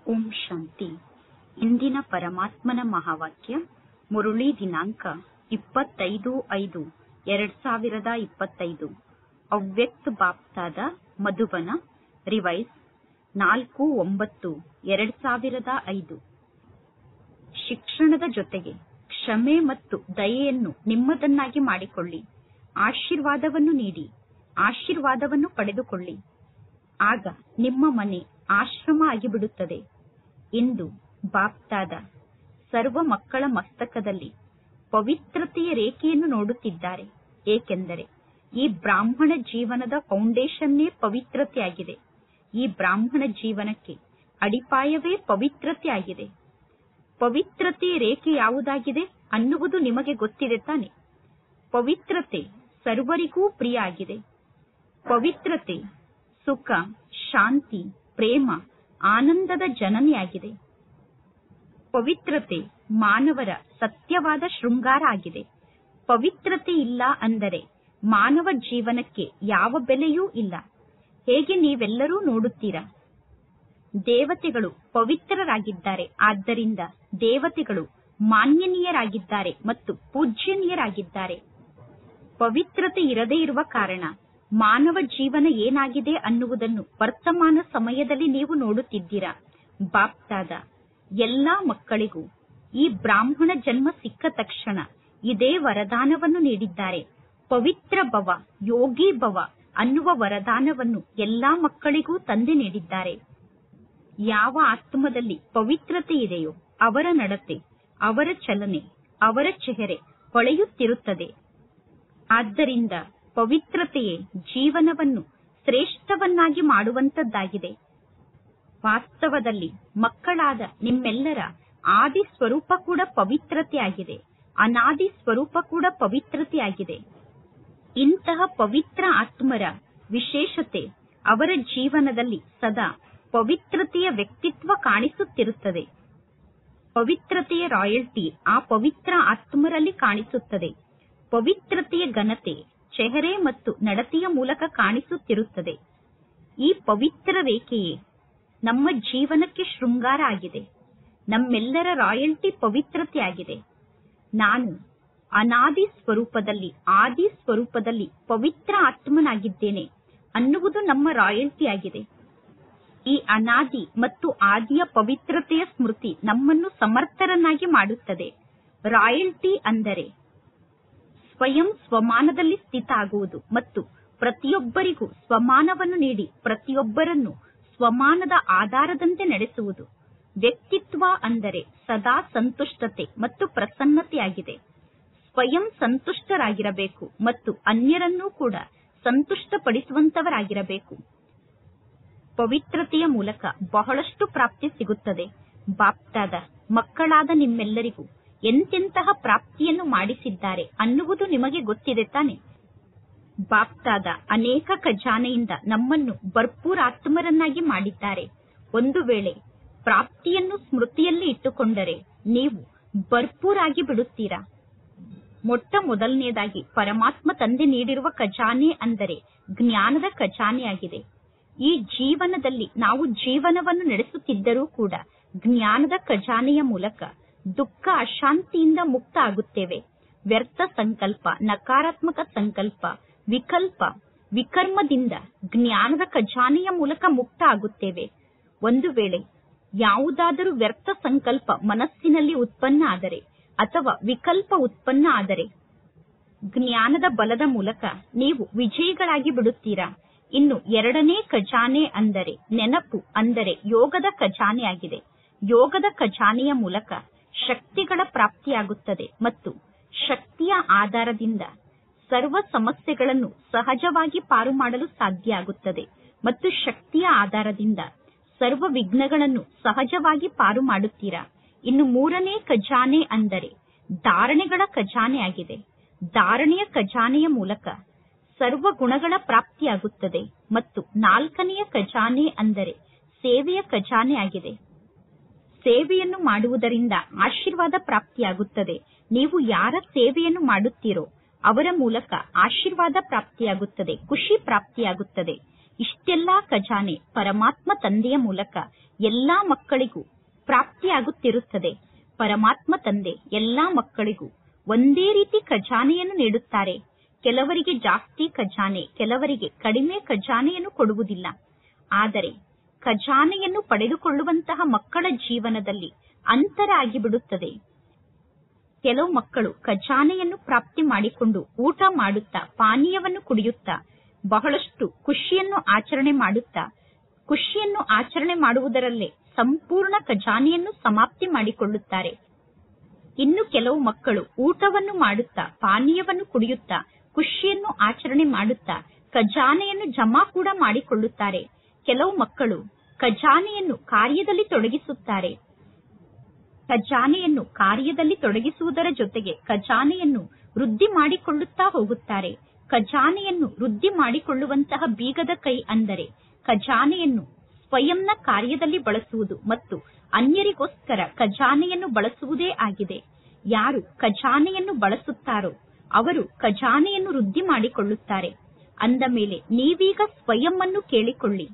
ಓಂ ಶಾಂತಿ. ಇಂದಿನ ಪರಮಾತ್ಮನ ಮಹಾವಾಕ್ಯ ಮುರುಳಿ ದಿನಾಂಕ 25/5/2025. ಅವ್ಯಕ್ತ ಬಾಪ್ತಾದ ಮಧುಬನ ರಿವೈಸ್ 4/9/2005. ಶಿಕ್ಷಣದ ಜೊತೆಗೆ ಕ್ಷಮೆ ಮತ್ತು ದಯೆಯನ್ನು ನಿಮ್ಮದನ್ನಾಗಿ ಮಾಡಿಕೊಳ್ಳಿ. ಆಶೀರ್ವಾದವನ್ನು ನೀಡಿ ಆಶೀರ್ವಾದವನ್ನು ಪಡೆದುಕೊಳ್ಳಿ. ಆಗ ನಿಮ್ಮ ಮನೆ ಆಶ್ರಮ ಆಗಿಬಿಡುತ್ತದೆ. ಇಂದು ಬಾಪ್ತಾದ ಸರ್ವ ಮಕ್ಕಳ ಮಸ್ತಕದಲ್ಲಿ ಪವಿತ್ರತೆಯ ರೇಖೆಯನ್ನು ನೋಡುತ್ತಿದ್ದಾರೆ. ಏಕೆಂದರೆ ಈ ಬ್ರಾಹ್ಮಣ ಜೀವನದ ಫೌಂಡೇಶನ್ನೇ ಪವಿತ್ರತೆಯಾಗಿದೆ. ಈ ಬ್ರಾಹ್ಮಣ ಜೀವನಕ್ಕೆ ಅಡಿಪಾಯವೇ ಪವಿತ್ರತೆ ಆಗಿದೆ. ಪವಿತ್ರತೆಯ ರೇಖೆ ಯಾವುದಾಗಿದೆ ಅನ್ನುವುದು ನಿಮಗೆ ಗೊತ್ತಿದೆ ತಾನೆ. ಪವಿತ್ರತೆ ಸರ್ವರಿಗೂ ಪ್ರಿಯ ಆಗಿದೆ. ಪವಿತ್ರತೆ ಸುಖ, ಶಾಂತಿ, ಪ್ರೇಮ, ಆನಂದದ ಜನನಿಯಾಗಿದೆ. ಪವಿತ್ರತೆ ಮಾನವರ ಸತ್ಯವಾದ ಶೃಂಗಾರ ಆಗಿದೆ. ಪವಿತ್ರತೆ ಇಲ್ಲ ಅಂದರೆ ಮಾನವ ಜೀವನಕ್ಕೆ ಯಾವ ಬೆಲೆಯೂ ಇಲ್ಲ. ಹೇಗೆ ನೀವೆಲ್ಲರೂ ನೋಡುತ್ತೀರಾ, ದೇವತೆಗಳು ಪವಿತ್ರರಾಗಿದ್ದಾರೆ. ಆದ್ದರಿಂದ ದೇವತೆಗಳು ಮಾನ್ಯನೀಯರಾಗಿದ್ದಾರೆ ಮತ್ತು ಪೂಜ್ಯನೀಯರಾಗಿದ್ದಾರೆ. ಪವಿತ್ರತೆ ಇರದೇ ಇರುವ ಕಾರಣ ಮಾನವ ಜೀವನ ಏನಾಗಿದೆ ಅನ್ನುವುದನ್ನು ವರ್ತಮಾನ ಸಮಯದಲ್ಲಿ ನೀವು ನೋಡುತ್ತಿದ್ದೀರಾ. ಬಾಪ್ತಾದ ಎಲ್ಲಾ ಮಕ್ಕಳಿಗೂ ಈ ಬ್ರಾಹ್ಮಣ ಜನ್ಮ ಸಿಕ್ಕ ತಕ್ಷಣ ಇದೇ ವರದಾನವನ್ನು ನೀಡಿದ್ದಾರೆ. ಪವಿತ್ರ ಭವ, ಯೋಗಿ ಭವ ಅನ್ನುವ ವರದಾನವನ್ನು ಎಲ್ಲಾ ಮಕ್ಕಳಿಗೂ ತಂದೆ ನೀಡಿದ್ದಾರೆ. ಯಾವ ಆತ್ಮದಲ್ಲಿ ಪವಿತ್ರತೆ ಇದೆಯೋ ಅವರ ನಡತೆ, ಅವರ ಚಲನೆ, ಅವರ ಚೆಹರೆ ಹೊಳೆಯುತ್ತಿರುತ್ತದೆ. ಆದ್ದರಿಂದ ಪವಿತ್ರತೆಯೇ ಜೀವನವನ್ನು ಶ್ರೇಷ್ಠವನ್ನಾಗಿ ಮಾಡುವಂತದ್ದಾಗಿದೆ. ವಾಸ್ತವದಲ್ಲಿ ಮಕ್ಕಳಾದ ನಿಮ್ಮೆಲ್ಲರ ಆದಿ ಸ್ವರೂಪ ಕೂಡ ಪವಿತ್ರತೆಯಾಗಿದೆ. ಅನಾದಿ ಸ್ವರೂಪ ಕೂಡ ಪವಿತ್ರತೆಯಾಗಿದೆ. ಇಂತಹ ಪವಿತ್ರ ಆತ್ಮರ ವಿಶೇಷತೆ ಅವರ ಜೀವನದಲ್ಲಿ ಸದಾ ಪವಿತ್ರತೆಯ ವ್ಯಕ್ತಿತ್ವ ಕಾಣಿಸುತ್ತಿರುತ್ತದೆ. ಪವಿತ್ರತೆಯ ರಾಯಲ್ಟಿ ಆ ಪವಿತ್ರ ಆತ್ಮರಲ್ಲಿ ಕಾಣಿಸುತ್ತದೆ. ಪವಿತ್ರತೆಯ ಘನತೆ ಚೆಹರೆ ಮತ್ತು ನಡತೆಯ ಮೂಲಕ ಕಾಣಿಸುತ್ತಿರುತ್ತದೆ. ಈ ಪವಿತ್ರ ರೇಖೆಯೇ ನಮ್ಮ ಜೀವನಕ್ಕೆ ಶೃಂಗಾರ ಆಗಿದೆ. ನಮ್ಮೆಲ್ಲರ ರಾಯಲ್ಟಿ ಪವಿತ್ರತೆಯಾಗಿದೆ. ನಾನು ಅನಾದಿ ಸ್ವರೂಪದಲ್ಲಿ ಆದಿ ಸ್ವರೂಪದಲ್ಲಿ ಪವಿತ್ರ ಆತ್ಮನಾಗಿದ್ದೇನೆ ಅನ್ನುವುದು ನಮ್ಮ ರಾಯಲ್ಟಿ ಆಗಿದೆ. ಈ ಅನಾದಿ ಮತ್ತು ಆದಿಯ ಪವಿತ್ರತೆಯ ಸ್ಮೃತಿ ನಮ್ಮನ್ನು ಸಮರ್ಥರನ್ನಾಗಿ ಮಾಡುತ್ತದೆ. ರಾಯಲ್ಟಿ ಅಂದರೆ ಸ್ವಯಂ ಸ್ವಮಾನದಲ್ಲಿ ಸ್ಥಿತ ಆಗುವುದು ಮತ್ತು ಪ್ರತಿಯೊಬ್ಬರಿಗೂ ಸ್ವಮಾನವನ್ನು ನೀಡಿ ಪ್ರತಿಯೊಬ್ಬರನ್ನು ಸ್ವಮಾನದ ಆಧಾರದಂತೆ ನಡೆಸುವುದು. ವ್ಯಕ್ತಿತ್ವ ಅಂದರೆ ಸದಾ ಸಂತುಷ್ಟತೆ ಮತ್ತು ಪ್ರಸನ್ನತೆಯಾಗಿದೆ. ಸ್ವಯಂ ಸಂತುಷ್ಟರಾಗಿರಬೇಕು ಮತ್ತು ಅನ್ಯರನ್ನೂ ಕೂಡ ಸಂತುಷ್ಟಪಡಿಸುವಂತವರಾಗಿರಬೇಕು. ಪವಿತ್ರತೆಯ ಮೂಲಕ ಬಹಳಷ್ಟು ಪ್ರಾಪ್ತಿ ಸಿಗುತ್ತದೆ. ಬಾಪ್ತಾದ ಮಕ್ಕಳಾದ ನಿಮ್ಮೆಲ್ಲರಿಗೂ ಎಂತೆಂತಹ ಪ್ರಾಪ್ತಿಯನ್ನು ಮಾಡಿಸಿದ್ದಾರೆ ಅನ್ನುವುದು ನಿಮಗೆ ಗೊತ್ತಿದೆ ತಾನೆ. ಬಾಪ್ತಾದ ಅನೇಕ ಖಜಾನೆಯಿಂದ ನಮ್ಮನ್ನು ಭರ್ಪೂರ್ ಆತ್ಮರನ್ನಾಗಿ ಮಾಡಿದ್ದಾರೆ. ಒಂದು ವೇಳೆ ಪ್ರಾಪ್ತಿಯನ್ನು ಸ್ಮೃತಿಯಲ್ಲಿ ಇಟ್ಟುಕೊಂಡರೆ ನೀವು ಭರ್ಪೂರ್ ಆಗಿ ಬಿಡುತ್ತೀರಾ. ಮೊಟ್ಟ ಮೊದಲನೆಯದಾಗಿ ಪರಮಾತ್ಮ ತಂದೆ ನೀಡಿರುವ ಖಜಾನೆ ಅಂದರೆ ಜ್ಞಾನದ ಖಜಾನೆಯಾಗಿದೆ. ಈ ಜೀವನದಲ್ಲಿ ನಾವು ಜೀವನವನ್ನು ನಡೆಸುತ್ತಿದ್ದರೂ ಕೂಡ ಜ್ಞಾನದ ಖಜಾನೆಯ ಮೂಲಕ ದುಃಖ ಅಶಾಂತಿಯಿಂದ ಮುಕ್ತ ಆಗುತ್ತೇವೆ. ವ್ಯರ್ಥ ಸಂಕಲ್ಪ, ನಕಾರಾತ್ಮಕ ಸಂಕಲ್ಪ, ವಿಕಲ್ಪ, ವಿಕರ್ಮದಿಂದ ಜ್ಞಾನದ ಖಜಾನೆಯ ಮೂಲಕ ಮುಕ್ತ ಆಗುತ್ತೇವೆ. ಒಂದು ವೇಳೆ ಯಾವುದಾದರೂ ವ್ಯರ್ಥ ಸಂಕಲ್ಪ ಮನಸ್ಸಿನಲ್ಲಿ ಉತ್ಪನ್ನ ಆದರೆ ಅಥವಾ ವಿಕಲ್ಪ ಉತ್ಪನ್ನ ಆದರೆ ಜ್ಞಾನದ ಬಲದ ಮೂಲಕ ನೀವು ವಿಜಯಿಗಳಾಗಿ ಬಿಡುತ್ತೀರಾ. ಇನ್ನು ಎರಡನೇ ಖಜಾನೆ ಅಂದರೆ ನೆನಪು ಅಂದರೆ ಯೋಗದ ಖಜಾನೆ ಆಗಿದೆ. ಯೋಗದ ಖಜಾನೆಯ ಮೂಲಕ ಶಕ್ತಿಗಳ ಪ್ರಾಪ್ತಿಯಾಗುತ್ತದೆ ಮತ್ತು ಶಕ್ತಿಯ ಆಧಾರದಿಂದ ಸರ್ವ ಸಮಸ್ಯೆಗಳನ್ನು ಸಹಜವಾಗಿ ಪಾರು ಮಾಡಲು ಸಾಧ್ಯ ಆಗುತ್ತದೆ ಮತ್ತು ಶಕ್ತಿಯ ಆಧಾರದಿಂದ ಸರ್ವ ವಿಘ್ನಗಳನ್ನು ಸಹಜವಾಗಿ ಪಾರು ಮಾಡುತ್ತೀರಾ. ಇನ್ನು ಮೂರನೇ ಖಜಾನೆ ಅಂದರೆ ಧಾರಣೆಗಳ ಖಜಾನೆ ಆಗಿದೆ. ಧಾರಣೆಯ ಖಜಾನೆಯ ಮೂಲಕ ಸರ್ವ ಗುಣಗಳ ಪ್ರಾಪ್ತಿಯಾಗುತ್ತದೆ ಮತ್ತು ನಾಲ್ಕನೆಯ ಖಜಾನೆ ಅಂದರೆ ಸೇವೆಯ ಖಜಾನೆ ಆಗಿದೆ. ಸೇವೆಯನ್ನು ಮಾಡುವುದರಿಂದ ಆಶೀರ್ವಾದ ಪ್ರಾಪ್ತಿಯಾಗುತ್ತದೆ. ನೀವು ಯಾರ ಸೇವೆಯನ್ನು ಮಾಡುತ್ತೀರೋ ಅವರ ಮೂಲಕ ಆಶೀರ್ವಾದ ಪ್ರಾಪ್ತಿಯಾಗುತ್ತದೆ, ಖುಷಿ ಪ್ರಾಪ್ತಿಯಾಗುತ್ತದೆ. ಇಷ್ಟೆಲ್ಲಾ ಖಜಾನೆ ಪರಮಾತ್ಮ ತಂದೆಯ ಮೂಲಕ ಎಲ್ಲಾ ಮಕ್ಕಳಿಗೂ ಪ್ರಾಪ್ತಿಯಾಗುತ್ತಿರುತ್ತದೆ. ಪರಮಾತ್ಮ ತಂದೆ ಎಲ್ಲಾ ಮಕ್ಕಳಿಗೂ ಒಂದೇ ರೀತಿ ಖಜಾನೆಯನ್ನು ನೀಡುತ್ತಾರೆ. ಕೆಲವರಿಗೆ ಜಾಸ್ತಿ ಖಜಾನೆ, ಕೆಲವರಿಗೆ ಕಡಿಮೆ ಖಜಾನೆಯನ್ನು ಕೊಡುವುದಿಲ್ಲ. ಆದರೆ ಖಜಾನೆಯನ್ನು ಪಡೆದುಕೊಳ್ಳುವಂತಹ ಮಕ್ಕಳ ಜೀವನದಲ್ಲಿ ಅಂತರ ಆಗಿಬಿಡುತ್ತದೆ. ಕೆಲವು ಮಕ್ಕಳು ಖಜಾನೆಯನ್ನು ಪ್ರಾಪ್ತಿ ಮಾಡಿಕೊಂಡು ಊಟ ಮಾಡುತ್ತಾ, ಪಾನೀಯವನ್ನು ಕುಡಿಯುತ್ತಾ, ಬಹಳಷ್ಟು ಖುಷಿಯನ್ನು ಆಚರಣೆ ಮಾಡುವುದರಲ್ಲೇ ಸಂಪೂರ್ಣ ಖಜಾನೆಯನ್ನು ಸಮಾಪ್ತಿ ಮಾಡಿಕೊಳ್ಳುತ್ತಾರೆ. ಇನ್ನು ಕೆಲವು ಮಕ್ಕಳು ಊಟವನ್ನು ಮಾಡುತ್ತಾ, ಪಾನೀಯವನ್ನು ಕುಡಿಯುತ್ತಾ, ಖುಷಿಯನ್ನು ಆಚರಣೆ ಮಾಡುತ್ತಾ ಖಜಾನೆಯನ್ನು ಜಮಾ ಕೂಡ ಮಾಡಿಕೊಳ್ಳುತ್ತಾರೆ. ಕೆಲವು ಮಕ್ಕಳು ಖಜಾನೆಯನ್ನು ಕಾರ್ಯದಲ್ಲಿ ತೊಡಗಿಸುತ್ತಾರೆ. ಖಜಾನೆಯನ್ನು ಕಾರ್ಯದಲ್ಲಿ ತೊಡಗಿಸುವುದರ ಜೊತೆಗೆ ಖಜಾನೆಯನ್ನು ವೃದ್ಧಿ ಮಾಡಿಕೊಳ್ಳುತ್ತಾ ಹೋಗುತ್ತಾರೆ. ಖಜಾನೆಯನ್ನು ವೃದ್ಧಿ ಮಾಡಿಕೊಳ್ಳುವಂತಹ ಬೀಗದ ಕೈ ಅಂದರೆ ಖಜಾನೆಯನ್ನು ಸ್ವಯಂನ ಕಾರ್ಯದಲ್ಲಿ ಬಳಸುವುದು ಮತ್ತು ಅನ್ಯರಿಗೋಸ್ಕರ ಖಜಾನೆಯನ್ನು ಬಳಸುವುದೇ ಆಗಿದೆ. ಯಾರು ಖಜಾನೆಯನ್ನು ಬಳಸುತ್ತಾರೋ ಅವರು ಖಜಾನೆಯನ್ನು ವೃದ್ಧಿ ಮಾಡಿಕೊಳ್ಳುತ್ತಾರೆ. ಅಂದ ಮೇಲೆ ನೀವೀಗ ಸ್ವಯಂ ಅನ್ನು ಕೇಳಿಕೊಳ್ಳಿ,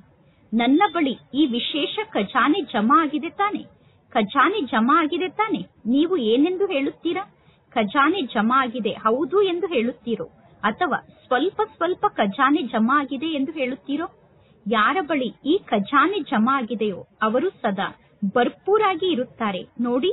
ನನ್ನ ಬಳಿ ಈ ವಿಶೇಷ ಖಜಾನೆ ಜಮಾ ಆಗಿದೆ ತಾನೆ? ಖಜಾನೆ ಜಮಾ ಆಗಿದೆ ತಾನೆ? ನೀವು ಏನೆಂದು ಹೇಳುತ್ತೀರಾ? ಖಜಾನೆ ಜಮಾ ಆಗಿದೆ, ಹೌದು ಎಂದು ಹೇಳುತ್ತೀರೋ, ಅಥವಾ ಸ್ವಲ್ಪ ಸ್ವಲ್ಪ ಖಜಾನೆ ಜಮಾ ಆಗಿದೆ ಎಂದು ಹೇಳುತ್ತೀರೋ? ಯಾರ ಬಳಿ ಈ ಖಜಾನೆ ಜಮಾ ಆಗಿದೆಯೋ ಅವರು ಸದಾ ಭರ್ಪೂರಾಗಿ ಇರುತ್ತಾರೆ. ನೋಡಿ,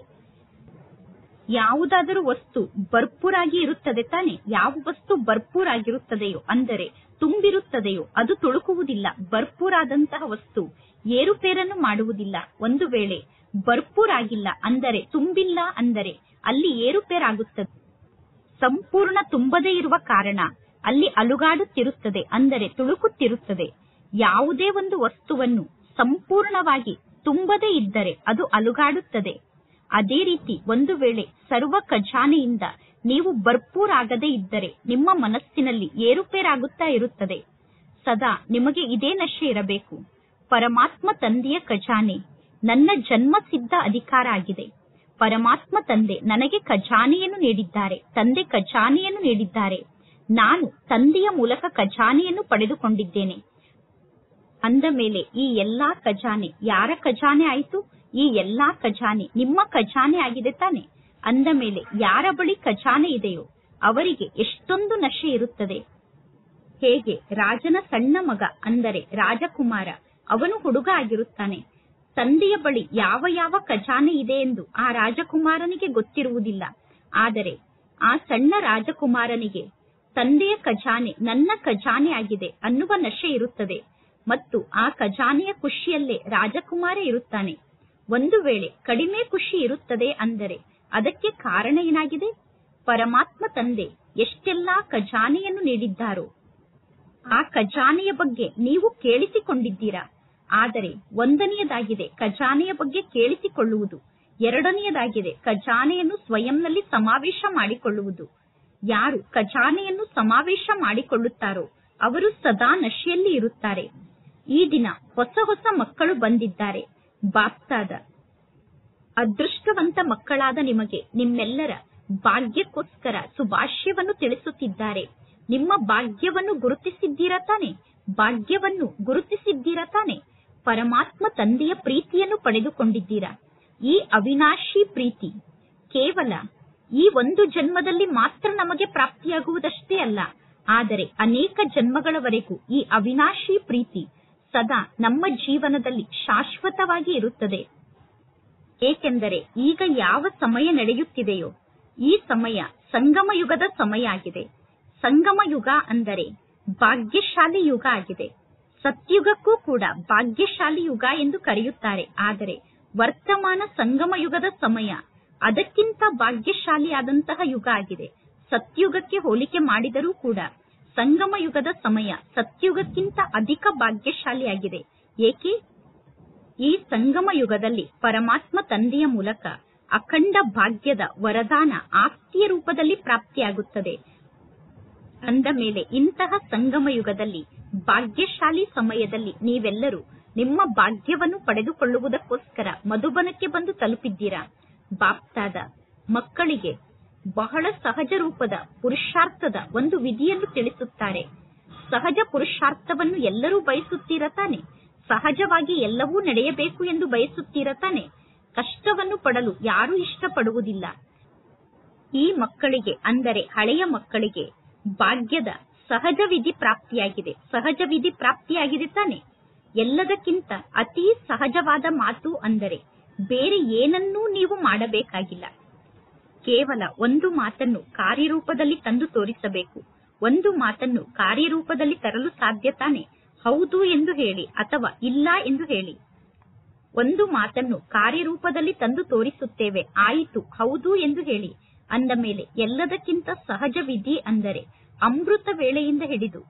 ಯಾವುದಾದರೂ ವಸ್ತು ಭರ್ಪೂರಾಗಿ ಇರುತ್ತದೆ ತಾನೆ? ಯಾವ ವಸ್ತು ಭರ್ಪೂರಾಗಿರುತ್ತದೆಯೋ ಅಂದರೆ ತುಂಬಿರುತ್ತದೆಯೋ ಅದು ತುಳುಕುವುದಿಲ್ಲ. ಭರ್ಪೂರಾದಂತಹ ವಸ್ತು ಏರುಪೇರನ್ನು ಮಾಡುವುದಿಲ್ಲ. ಒಂದು ವೇಳೆ ಭರ್ಪೂರಾಗಿಲ್ಲ ಅಂದರೆ ತುಂಬಿಲ್ಲ ಅಂದರೆ ಅಲ್ಲಿ ಏರುಪೇರಾಗುತ್ತದೆ. ಸಂಪೂರ್ಣ ತುಂಬದೇ ಇರುವ ಕಾರಣ ಅಲ್ಲಿ ಅಲುಗಾಡುತ್ತಿರುತ್ತದೆ, ಅಂದರೆ ತುಳುಕುತ್ತಿರುತ್ತದೆ. ಯಾವುದೇ ಒಂದು ವಸ್ತುವನ್ನು ಸಂಪೂರ್ಣವಾಗಿ ತುಂಬದೇ ಇದ್ದರೆ ಅದು ಅಲುಗಾಡುತ್ತದೆ. ಅದೇ ರೀತಿ ಒಂದು ವೇಳೆ ಸರ್ವ ಖಜಾನೆಯಿಂದ ನೀವು ಭರ್ಪೂರಾಗದೇ ಇದ್ದರೆ ನಿಮ್ಮ ಮನಸ್ಸಿನಲ್ಲಿ ಏರುಪೇರಾಗುತ್ತಾ ಇರುತ್ತದೆ. ಸದಾ ನಿಮಗೆ ಇದೇ ನಶೆ ಇರಬೇಕು. ಪರಮಾತ್ಮ ತಂದೆಯ ಖಜಾನೆ ನನ್ನ ಜನ್ಮಸಿದ್ಧ ಅಧಿಕಾರ ಆಗಿದೆ. ಪರಮಾತ್ಮ ತಂದೆ ನನಗೆ ಖಜಾನೆಯನ್ನು ನೀಡಿದ್ದಾರೆ, ತಂದೆ ಖಜಾನೆಯನ್ನು ನೀಡಿದ್ದಾರೆ. ನಾನು ತಂದೆಯ ಮೂಲಕ ಖಜಾನೆಯನ್ನು ಪಡೆದುಕೊಂಡಿದ್ದೇನೆ. ಅಂದ ಮೇಲೆ ಈ ಎಲ್ಲಾ ಖಜಾನೆ ಯಾರ ಖಜಾನೆ ಆಯಿತು? ಈ ಎಲ್ಲಾ ಖಜಾನೆ ನಿಮ್ಮ ಖಜಾನೆ ಆಗಿದೆ ತಾನೆ? ಅಂದ ಮೇಲೆ ಯಾರ ಬಳಿ ಖಜಾನೆ ಇದೆಯೋ ಅವರಿಗೆ ಎಷ್ಟೊಂದು ನಶೆ ಇರುತ್ತದೆ. ಹೇಗೆ ರಾಜನ ಸಣ್ಣ ಮಗ ಅಂದರೆ ರಾಜಕುಮಾರ, ಅವನು ಹುಡುಗ ಆಗಿರುತ್ತಾನೆ. ತಂದೆಯ ಬಳಿ ಯಾವ ಯಾವ ಖಜಾನೆ ಇದೆ ಎಂದು ಆ ರಾಜಕುಮಾರನಿಗೆ ಗೊತ್ತಿರುವುದಿಲ್ಲ. ಆದರೆ ಆ ಸಣ್ಣ ರಾಜಕುಮಾರನಿಗೆ ತಂದೆಯ ಖಜಾನೆ ನನ್ನ ಖಜಾನೆ ಆಗಿದೆ ಅನ್ನುವ ನಶೆ ಇರುತ್ತದೆ ಮತ್ತು ಆ ಖಜಾನೆಯ ಖುಷಿಯಲ್ಲೇ ರಾಜಕುಮಾರ ಇರುತ್ತಾನೆ. ಒಂದು ವೇಳೆ ಕಡಿಮೆ ಖುಷಿ ಇರುತ್ತದೆ ಅಂದರೆ ಅದಕ್ಕೆ ಕಾರಣ ಏನಾಗಿದೆ? ಪರಮಾತ್ಮ ತಂದೆ ಎಷ್ಟೆಲ್ಲಾ ಖಜಾನೆಯನ್ನು ನೀಡಿದ್ದಾರೋ ಆ ಖಜಾನೆಯ ಬಗ್ಗೆ ನೀವು ಕೇಳಿಸಿಕೊಂಡಿದ್ದೀರಾ. ಆದರೆ ಒಂದನೆಯದಾಗಿದೆ ಖಜಾನೆಯ ಬಗ್ಗೆ ಕೇಳಿಸಿಕೊಳ್ಳುವುದು, ಎರಡನೆಯದಾಗಿದೆ ಖಜಾನೆಯನ್ನು ಸ್ವಯಂನಲ್ಲಿ ಸಮಾವೇಶ ಮಾಡಿಕೊಳ್ಳುವುದು. ಯಾರು ಖಜಾನೆಯನ್ನು ಸಮಾವೇಶ ಮಾಡಿಕೊಳ್ಳುತ್ತಾರೋ ಅವರು ಸದಾ ನಶೆಯಲ್ಲಿ ಇರುತ್ತಾರೆ. ಈ ದಿನ ಹೊಸ ಹೊಸ ಮಕ್ಕಳು ಬಂದಿದ್ದಾರೆ. ಬಾಪ್ತಾದ ಅದೃಷ್ಟವಂತ ಮಕ್ಕಳಾದ ನಿಮಗೆ ನಿಮ್ಮೆಲ್ಲರ ಭಾಗ್ಯಕ್ಕೋಸ್ಕರ ಶುಭಾಶಯವನ್ನು ತಿಳಿಸುತ್ತಿದ್ದಾರೆ. ನಿಮ್ಮ ಭಾಗ್ಯವನ್ನು ಗುರುತಿಸಿದ್ದೀರಾ ತಾನೆ? ಭಾಗ್ಯವನ್ನು ಗುರುತಿಸಿದ್ದೀರಾ ತಾನೆ? ಪರಮಾತ್ಮ ತಂದೆಯ ಪ್ರೀತಿಯನ್ನು ಪಡೆದುಕೊಂಡಿದ್ದೀರಾ. ಈ ಅವಿನಾಶಿ ಪ್ರೀತಿ ಕೇವಲ ಈ ಒಂದು ಜನ್ಮದಲ್ಲಿ ಮಾತ್ರ ನಮಗೆ ಪ್ರಾಪ್ತಿಯಾಗುವುದಷ್ಟೇ ಅಲ್ಲ, ಆದರೆ ಅನೇಕ ಜನ್ಮಗಳವರೆಗೂ ಈ ಅವಿನಾಶಿ ಪ್ರೀತಿ ಸದಾ ನಮ್ಮ ಜೀವನದಲ್ಲಿ ಶಾಶ್ವತವಾಗಿ ಇರುತ್ತದೆ. ಏಕೆಂದರೆ ಈಗ ಯಾವ ಸಮಯ ನಡೆಯುತ್ತಿದೆಯೋ ಈ ಸಮಯ ಸಂಗಮ ಯುಗದ ಸಮಯ ಆಗಿದೆ. ಸಂಗಮ ಯುಗ ಅಂದರೆ ಭಾಗ್ಯಶಾಲಿ ಯುಗ ಆಗಿದೆ. ಸತ್ಯುಗಕ್ಕೂ ಕೂಡ ಭಾಗ್ಯಶಾಲಿ ಯುಗ ಎಂದು ಕರೆಯುತ್ತಾರೆ. ಆದರೆ ವರ್ತಮಾನ ಸಂಗಮ ಯುಗದ ಸಮಯ ಅದಕ್ಕಿಂತ ಭಾಗ್ಯಶಾಲಿಯಾದಂತಹ ಯುಗ ಆಗಿದೆ. ಸತ್ಯುಗಕ್ಕೆ ಹೋಲಿಕೆ ಮಾಡಿದರೂ ಕೂಡ ಸಂಗಮ ಯುಗದ ಸಮಯ ಸತ್ಯುಗಕ್ಕಿಂತ ಅಧಿಕ ಭಾಗ್ಯಶಾಲಿಯಾಗಿದೆ. ಏಕೆ? ಈ ಸಂಗಮ ಯುಗದಲ್ಲಿ ಪರಮಾತ್ಮ ತಂದೆಯ ಮೂಲಕ ಅಖಂಡ ಭಾಗ್ಯದ ವರದಾನ ಆಸ್ತಿಯ ರೂಪದಲ್ಲಿ ಪ್ರಾಪ್ತಿಯಾಗುತ್ತದೆ. ಅಂದ ಮೇಲೆ ಇಂತಹ ಸಂಗಮ ಯುಗದಲ್ಲಿ ಭಾಗ್ಯಶಾಲಿ ಸಮಯದಲ್ಲಿ ನೀವೆಲ್ಲರೂ ನಿಮ್ಮ ಭಾಗ್ಯವನ್ನು ಪಡೆದುಕೊಳ್ಳುವುದಕ್ಕೋಸ್ಕರ ಮಧುಬನಕ್ಕೆ ಬಂದು ತಲುಪಿದ್ದೀರಾ. ಬಾಪ್ತಾದ ಮಕ್ಕಳಿಗೆ ಬಹಳ ಸಹಜ ರೂಪದ ಪುರುಷಾರ್ಥದ ಒಂದು ವಿಧಿಯನ್ನು ತಿಳಿಸುತ್ತಾರೆ. ಸಹಜ ಪುರುಷಾರ್ಥವನ್ನು ಎಲ್ಲರೂ ಬಯಸುತ್ತೀರ ತಾನೆ? ಸಹಜವಾಗಿ ಎಲ್ಲವೂ ನಡೆಯಬೇಕು ಎಂದು ಬಯಸುತ್ತೀರ ತಾನೆ? ಕಷ್ಟವನ್ನು ಪಡಲು ಯಾರೂ ಇಷ್ಟಪಡುವುದಿಲ್ಲ. ಈ ಮಕ್ಕಳಿಗೆ, ಅಂದರೆ ಹಳೆಯ ಮಕ್ಕಳಿಗೆ ಭಾಗ್ಯದ ಸಹಜ ವಿಧಿ ಪ್ರಾಪ್ತಿಯಾಗಿದೆ. ಸಹಜ ವಿಧಿ ಪ್ರಾಪ್ತಿಯಾಗಿದೆ ತಾನೆ? ಎಲ್ಲದಕ್ಕಿಂತ ಅತಿ ಸಹಜವಾದ ಮಾತು ಅಂದರೆ ಬೇರೆ ಏನನ್ನೂ ನೀವು ಮಾಡಬೇಕಾಗಿಲ್ಲ. ಕೇವಲ ಒಂದು ಮಾತನ್ನು ಕಾರ್ಯರೂಪದಲ್ಲಿ ತಂದು ತೋರಿಸಬೇಕು. ಒಂದು ಮಾತನ್ನು ಕಾರ್ಯರೂಪದಲ್ಲಿ ತರಲು ಸಾಧ್ಯ ತಾನೆ? ಹೌದು ಎಂದು ಹೇಳಿ ಅಥವಾ ಇಲ್ಲ ಎಂದು ಹೇಳಿ. ಒಂದು ಮಾತನ್ನು ಕಾರ್ಯರೂಪದಲ್ಲಿ ತಂದು ತೋರಿಸುತ್ತೇವೆ, ಆಯಿತು, ಹೌದು ಎಂದು ಹೇಳಿ ಅಂದ ಮೇಲೆ ಎಲ್ಲದಕ್ಕಿಂತ ಸಹಜ ವಿಧಿ ಅಂದರೆ ಅಮೃತ ವೇಳೆಯಿಂದ ಹಿಡಿದು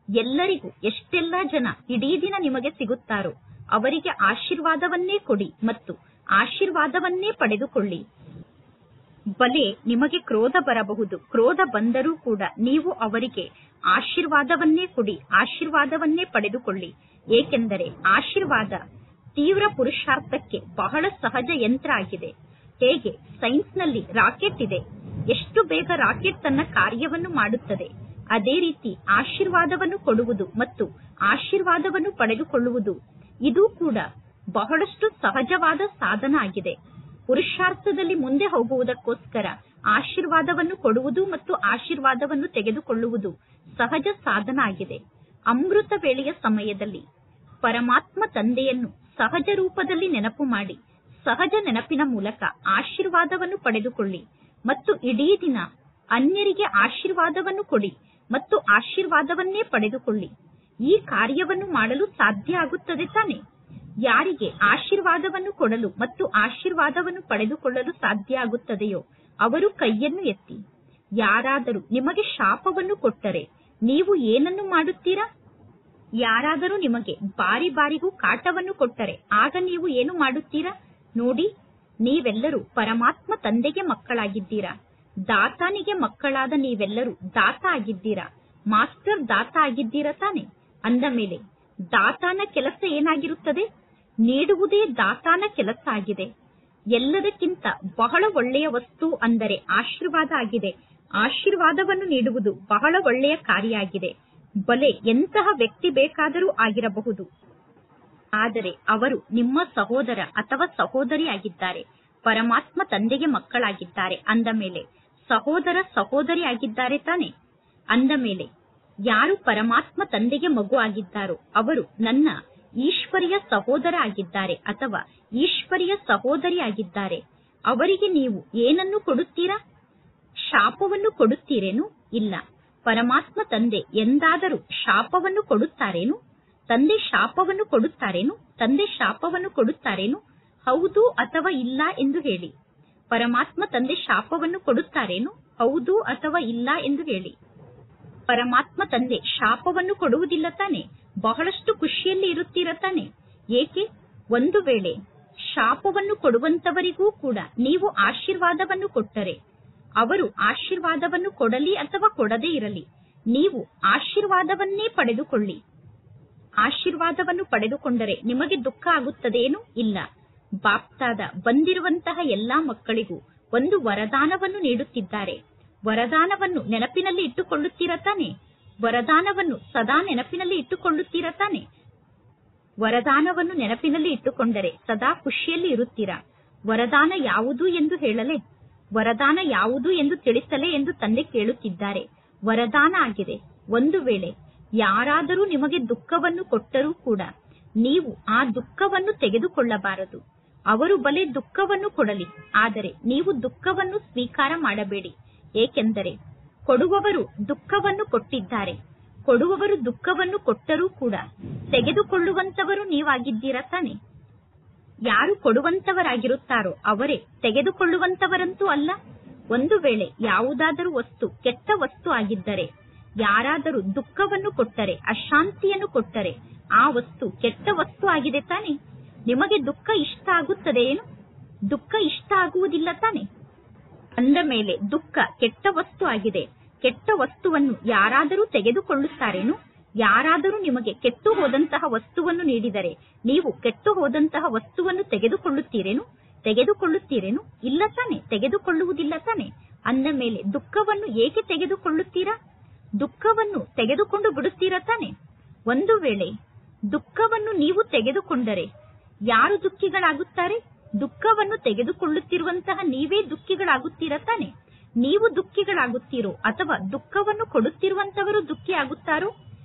ಎಲ್ಲರಿಗೂ ಎಷ್ಟೆಲ್ಲ ಜನ ಇಡೀ ದಿನ ನಿಮಗೆ ಸಿಗುತ್ತಾರೋ ಅವರಿಗೆ ಆಶೀರ್ವಾದವನ್ನೇ ಕೊಡಿ ಮತ್ತು ಆಶೀರ್ವಾದವನ್ನೇ ಪಡೆದುಕೊಳ್ಳಿ. ಬಲೆ ನಿಮಗೆ ಕ್ರೋಧ ಬರಬಹುದು, ಕ್ರೋಧ ಬಂದರೂ ಕೂಡ ನೀವು ಅವರಿಗೆ ಆಶೀರ್ವಾದವನ್ನೇ ಕೊಡಿ, ಆಶೀರ್ವಾದವನ್ನೇ ಪಡೆದುಕೊಳ್ಳಿ. ಏಕೆಂದರೆ ಆಶೀರ್ವಾದ ತೀವ್ರ ಪುರುಷಾರ್ಥಕ್ಕೆ ಬಹಳ ಸಹಜ ಯಂತ್ರ ಆಗಿದೆ. ಹೇಗೆ ಸೈನ್ಸ್ನಲ್ಲಿ ರಾಕೆಟ್ ಇದೆ, ಎಷ್ಟು ಬೇಗ ರಾಕೆಟ್ ತನ್ನ ಕಾರ್ಯವನ್ನು ಮಾಡುತ್ತದೆ, ಅದೇ ರೀತಿ ಆಶೀರ್ವಾದವನ್ನು ಕೊಡುವುದು ಮತ್ತು ಆಶೀರ್ವಾದವನ್ನು ಪಡೆದುಕೊಳ್ಳುವುದು ಇದು ಕೂಡ ಬಹಳಷ್ಟು ಸಹಜವಾದ ಸಾಧನ ಆಗಿದೆ. ಪುರುಷಾರ್ಥದಲ್ಲಿ ಮುಂದೆ ಹೋಗುವುದಕ್ಕೋಸ್ಕರ ಆಶೀರ್ವಾದವನ್ನು ಕೊಡುವುದು ಮತ್ತು ಆಶೀರ್ವಾದವನ್ನು ತೆಗೆದುಕೊಳ್ಳುವುದು ಸಹಜ ಸಾಧನ ಆಗಿದೆ. ಅಮೃತ ವೇಳೆಯ ಸಮಯದಲ್ಲಿ ಪರಮಾತ್ಮ ತಂದೆಯನ್ನು ಸಹಜ ರೂಪದಲ್ಲಿ ನೆನಪು ಮಾಡಿ ಸಹಜ ನೆನಪಿನ ಮೂಲಕ ಆಶೀರ್ವಾದವನ್ನು ಪಡೆದುಕೊಳ್ಳಿ ಮತ್ತು ಇಡೀ ದಿನ ಅನ್ಯರಿಗೆ ಆಶೀರ್ವಾದವನ್ನು ಕೊಡಿ ಮತ್ತು ಆಶೀರ್ವಾದವನ್ನೇ ಪಡೆದುಕೊಳ್ಳಿ. ಈ ಕಾರ್ಯವನ್ನು ಮಾಡಲು ಸಾಧ್ಯ ಆಗುತ್ತದೆ ತಾನೆ? ಯಾರಿಗೆ ಆಶೀರ್ವಾದವನ್ನು ಕೊಡಲು ಮತ್ತು ಆಶೀರ್ವಾದವನ್ನು ಪಡೆದುಕೊಳ್ಳಲು ಸಾಧ್ಯ ಆಗುತ್ತದೆಯೋ ಅವರು ಕೈಯನ್ನು ಎತ್ತಿ. ಯಾರಾದರೂ ನಿಮಗೆ ಶಾಪವನ್ನು ಕೊಟ್ಟರೆ ನೀವು ಏನನ್ನು ಮಾಡುತ್ತೀರಾ? ಯಾರಾದರೂ ನಿಮಗೆ ಬಾರಿ ಬಾರಿಗೂ ಕಾಟವನ್ನು ಕೊಟ್ಟರೆ ಆಗ ನೀವು ಏನು ಮಾಡುತ್ತೀರಾ? ನೋಡಿ, ನೀವೆಲ್ಲರೂ ಪರಮಾತ್ಮ ತಂದೆಗೆ ಮಕ್ಕಳಾಗಿದ್ದೀರಾ. ದಾತಾನಿಗೆ ಮಕ್ಕಳಾದ ನೀವೆಲ್ಲರೂ ದಾತ ಆಗಿದ್ದೀರಾ. ಮಾಸ್ಟರ್ ದಾತ ಆಗಿದ್ದೀರಾ ತಾನೆ? ಅಂದ ಮೇಲೆ ದಾತಾನ ಕೆಲಸ ಏನಾಗಿರುತ್ತದೆ? ನೀಡುವುದೇ ದಾತಾನ ಕೆಲಸ ಆಗಿದೆ. ಎಲ್ಲದಕ್ಕಿಂತ ಬಹಳ ಒಳ್ಳೆಯ ವಸ್ತು ಅಂದರೆ ಆಶೀರ್ವಾದ ಆಗಿದೆ. ಆಶೀರ್ವಾದವನ್ನು ನೀಡುವುದು ಬಹಳ ಒಳ್ಳೆಯ ಕಾರ್ಯ ಆಗಿದೆ. ಬಲೆ ಎಂತಹ ವ್ಯಕ್ತಿ ಬೇಕಾದರೂ ಆಗಿರಬಹುದು, ಆದರೆ ಅವರು ನಿಮ್ಮ ಸಹೋದರ ಅಥವಾ ಸಹೋದರಿ ಆಗಿದ್ದಾರೆ. ಪರಮಾತ್ಮ ತಂದೆಗೆ ಮಕ್ಕಳಾಗಿದ್ದಾರೆ ಅಂದ ಮೇಲೆ ಸಹೋದರ ಸಹೋದರಿ ಆಗಿದ್ದಾರೆ ತಾನೆ? ಅಂದ ಮೇಲೆ ಯಾರು ಪರಮಾತ್ಮ ತಂದೆಗೆ ಮಗು ಆಗಿದ್ದಾರೋ ಅವರು ನನ್ನ ಈಶ್ವರಿಯ ಸಹೋದರ ಆಗಿದ್ದಾರೆ ಅಥವಾ ಈಶ್ವರಿಯ ಸಹೋದರಿ ಆಗಿದ್ದಾರೆ. ಅವರಿಗೆ ನೀವು ಏನನ್ನು ಕೊಡುತ್ತೀರಾ? ಶಾಪವನ್ನು ಕೊಡುತ್ತೀರೇನು? ಇಲ್ಲ. ಪರಮಾತ್ಮ ತಂದೆ ಎಂದಾದರೂ ಶಾಪವನ್ನು ಕೊಡುತ್ತಾರೇನು? ತಂದೆ ಶಾಪವನ್ನು ಕೊಡುತ್ತಾರೇನು? ತಂದೆ ಶಾಪವನ್ನು ಕೊಡುತ್ತಾರೇನು? ಹೌದು ಅಥವಾ ಇಲ್ಲ ಎಂದು ಹೇಳಿ. ಪರಮಾತ್ಮ ತಂದೆ ಶಾಪವನ್ನು ಕೊಡುತ್ತಾರೇನು? ಹೌದು ಅಥವಾ ಇಲ್ಲ ಎಂದು ಹೇಳಿ. ಪರಮಾತ್ಮ ತಂದೆ ಶಾಪವನ್ನು ಕೊಡುವುದಿಲ್ಲ ತಾನೆ? ಬಹಳಷ್ಟು ಖುಷಿಯಲ್ಲಿ ಇರುತ್ತೀರ ತಾನೆ? ಏಕೆ? ಒಂದು ವೇಳೆ ಶಾಪವನ್ನು ಕೊಡುವಂತವರಿಗೂ ಕೂಡ ನೀವು ಆಶೀರ್ವಾದವನ್ನು ಕೊಟ್ಟರೆ ಅವರು ಆಶೀರ್ವಾದವನ್ನು ಕೊಡಲಿ ಅಥವಾ ಕೊಡದೇ ಇರಲಿ, ನೀವು ಆಶೀರ್ವಾದವನ್ನೇ ಪಡೆದುಕೊಳ್ಳಿ. ಆಶೀರ್ವಾದವನ್ನು ಪಡೆದುಕೊಂಡರೆ ನಿಮಗೆ ದುಃಖ ಆಗುತ್ತದೇನು? ಇಲ್ಲ. ಬಾಪ್ತಾದ ಬಂದಿರುವಂತಹ ಎಲ್ಲಾ ಮಕ್ಕಳಿಗೂ ಒಂದು ವರದಾನವನ್ನು ನೀಡುತ್ತಿದ್ದಾರೆ. ವರದಾನವನ್ನು ನೆನಪಿನಲ್ಲಿ ಇಟ್ಟುಕೊಳ್ಳುತ್ತೀರ ತಾನೆ? ವರದಾನವನ್ನು ಸದಾ ನೆನಪಿನಲ್ಲಿ ಇಟ್ಟುಕೊಳ್ಳುತ್ತೀರ ತಾನೆ? ವರದಾನವನ್ನು ನೆನಪಿನಲ್ಲಿ ಇಟ್ಟುಕೊಂಡರೆ ಸದಾ ಖುಷಿಯಲ್ಲಿ ಇರುತ್ತೀರಾ. ವರದಾನ ಯಾವುದು ಎಂದು ಹೇಳಲೇ? ವರದಾನ ಯಾವುದು ಎಂದು ತಿಳಿಸಲೇ ಎಂದು ತಂದೆ ಕೇಳುತ್ತಿದ್ದಾರೆ. ವರದಾನ ಆಗಿದೆ. ಒಂದು ವೇಳೆ ಯಾರಾದರೂ ನಿಮಗೆ ದುಃಖವನ್ನು ಕೊಟ್ಟರೂ ಕೂಡ ನೀವು ಆ ದುಃಖವನ್ನು ತೆಗೆದುಕೊಳ್ಳಬಾರದು. ಅವರು ಬಲೆ ದುಃಖವನ್ನು ಕೊಡಲಿ, ಆದರೆ ನೀವು ದುಃಖವನ್ನು ಸ್ವೀಕಾರ ಮಾಡಬೇಡಿ. ಏಕೆಂದರೆ ಕೊಡುವವರು ದುಃಖವನ್ನು ಕೊಟ್ಟಿದ್ದಾರೆ. ಕೊಡುವವರು ದುಃಖವನ್ನು ಕೊಟ್ಟರೂ ಕೂಡ ತೆಗೆದುಕೊಳ್ಳುವಂತವರು ನೀವಾಗಿದ್ದೀರಾ ತಾನೆ? ಯಾರು ಕೊಡುವಂತವರಾಗಿರುತ್ತಾರೋ ಅವರೇ ತೆಗೆದುಕೊಳ್ಳುವಂತವರಂತೂ ಅಲ್ಲ. ಒಂದು ವೇಳೆ ಯಾವುದಾದರೂ ವಸ್ತು ಕೆಟ್ಟ ವಸ್ತು ಆಗಿದ್ದರೆ, ಯಾರಾದರೂ ದುಃಖವನ್ನು ಕೊಟ್ಟರೆ, ಅಶಾಂತಿಯನ್ನು ಕೊಟ್ಟರೆ ಆ ವಸ್ತು ಕೆಟ್ಟ ವಸ್ತು ಆಗಿದೆ ತಾನೆ? ನಿಮಗೆ ದುಃಖ ಇಷ್ಟ ಆಗುತ್ತದೆಯೇನು? ದುಃಖ ಇಷ್ಟ ಆಗುವುದಿಲ್ಲ ತಾನೆ? ಅಂದ ಮೇಲೆ ದುಃಖ ಕೆಟ್ಟ ವಸ್ತು ಆಗಿದೆ. ಕೆಟ್ಟ ವಸ್ತುವನ್ನು ಯಾರಾದರೂ ತೆಗೆದುಕೊಳ್ಳುತ್ತಾರೇನು? ಯಾರಾದರೂ ನಿಮಗೆ ಕೆಟ್ಟು ಹೋದಂತಹ ವಸ್ತುವನ್ನು ನೀಡಿದರೆ ನೀವು ಕೆಟ್ಟು ಹೋದಂತಹ ವಸ್ತುವನ್ನು ತೆಗೆದುಕೊಳ್ಳುತ್ತೀರೇನು? ತೆಗೆದುಕೊಳ್ಳುತ್ತೀರೇನು? ಇಲ್ಲ ತಾನೆ? ತೆಗೆದುಕೊಳ್ಳುವುದಿಲ್ಲ ತಾನೆ? ಅಂದ ಮೇಲೆ ದುಃಖವನ್ನು ಏಕೆ ತೆಗೆದುಕೊಳ್ಳುತ್ತೀರಾ? ದುಃಖವನ್ನು ತೆಗೆದುಕೊಂಡು ಬಿಡುತ್ತೀರಾ ತಾನೆ? ಒಂದು ವೇಳೆ ದುಃಖವನ್ನು ನೀವು ತೆಗೆದುಕೊಂಡರೆ ಯಾರು ದುಃಖಿಗಳಾಗುತ್ತಾರೆ? ದುಃಖವನ್ನು ತೆಗೆದುಕೊಳ್ಳುತ್ತಿರುವಂತಹ ನೀವೇ ದುಃಖಿಗಳಾಗುತ್ತೀರಾ ತಾನೆ? ನೀವು ದುಃಖಿಗಳಾಗುತ್ತೀರೋ ಅಥವಾ ದುಃಖವನ್ನು ಕೊಡುತ್ತಿರುವಂತವರು ದುಃಖಿ ಆಗುತ್ತಾರೋ?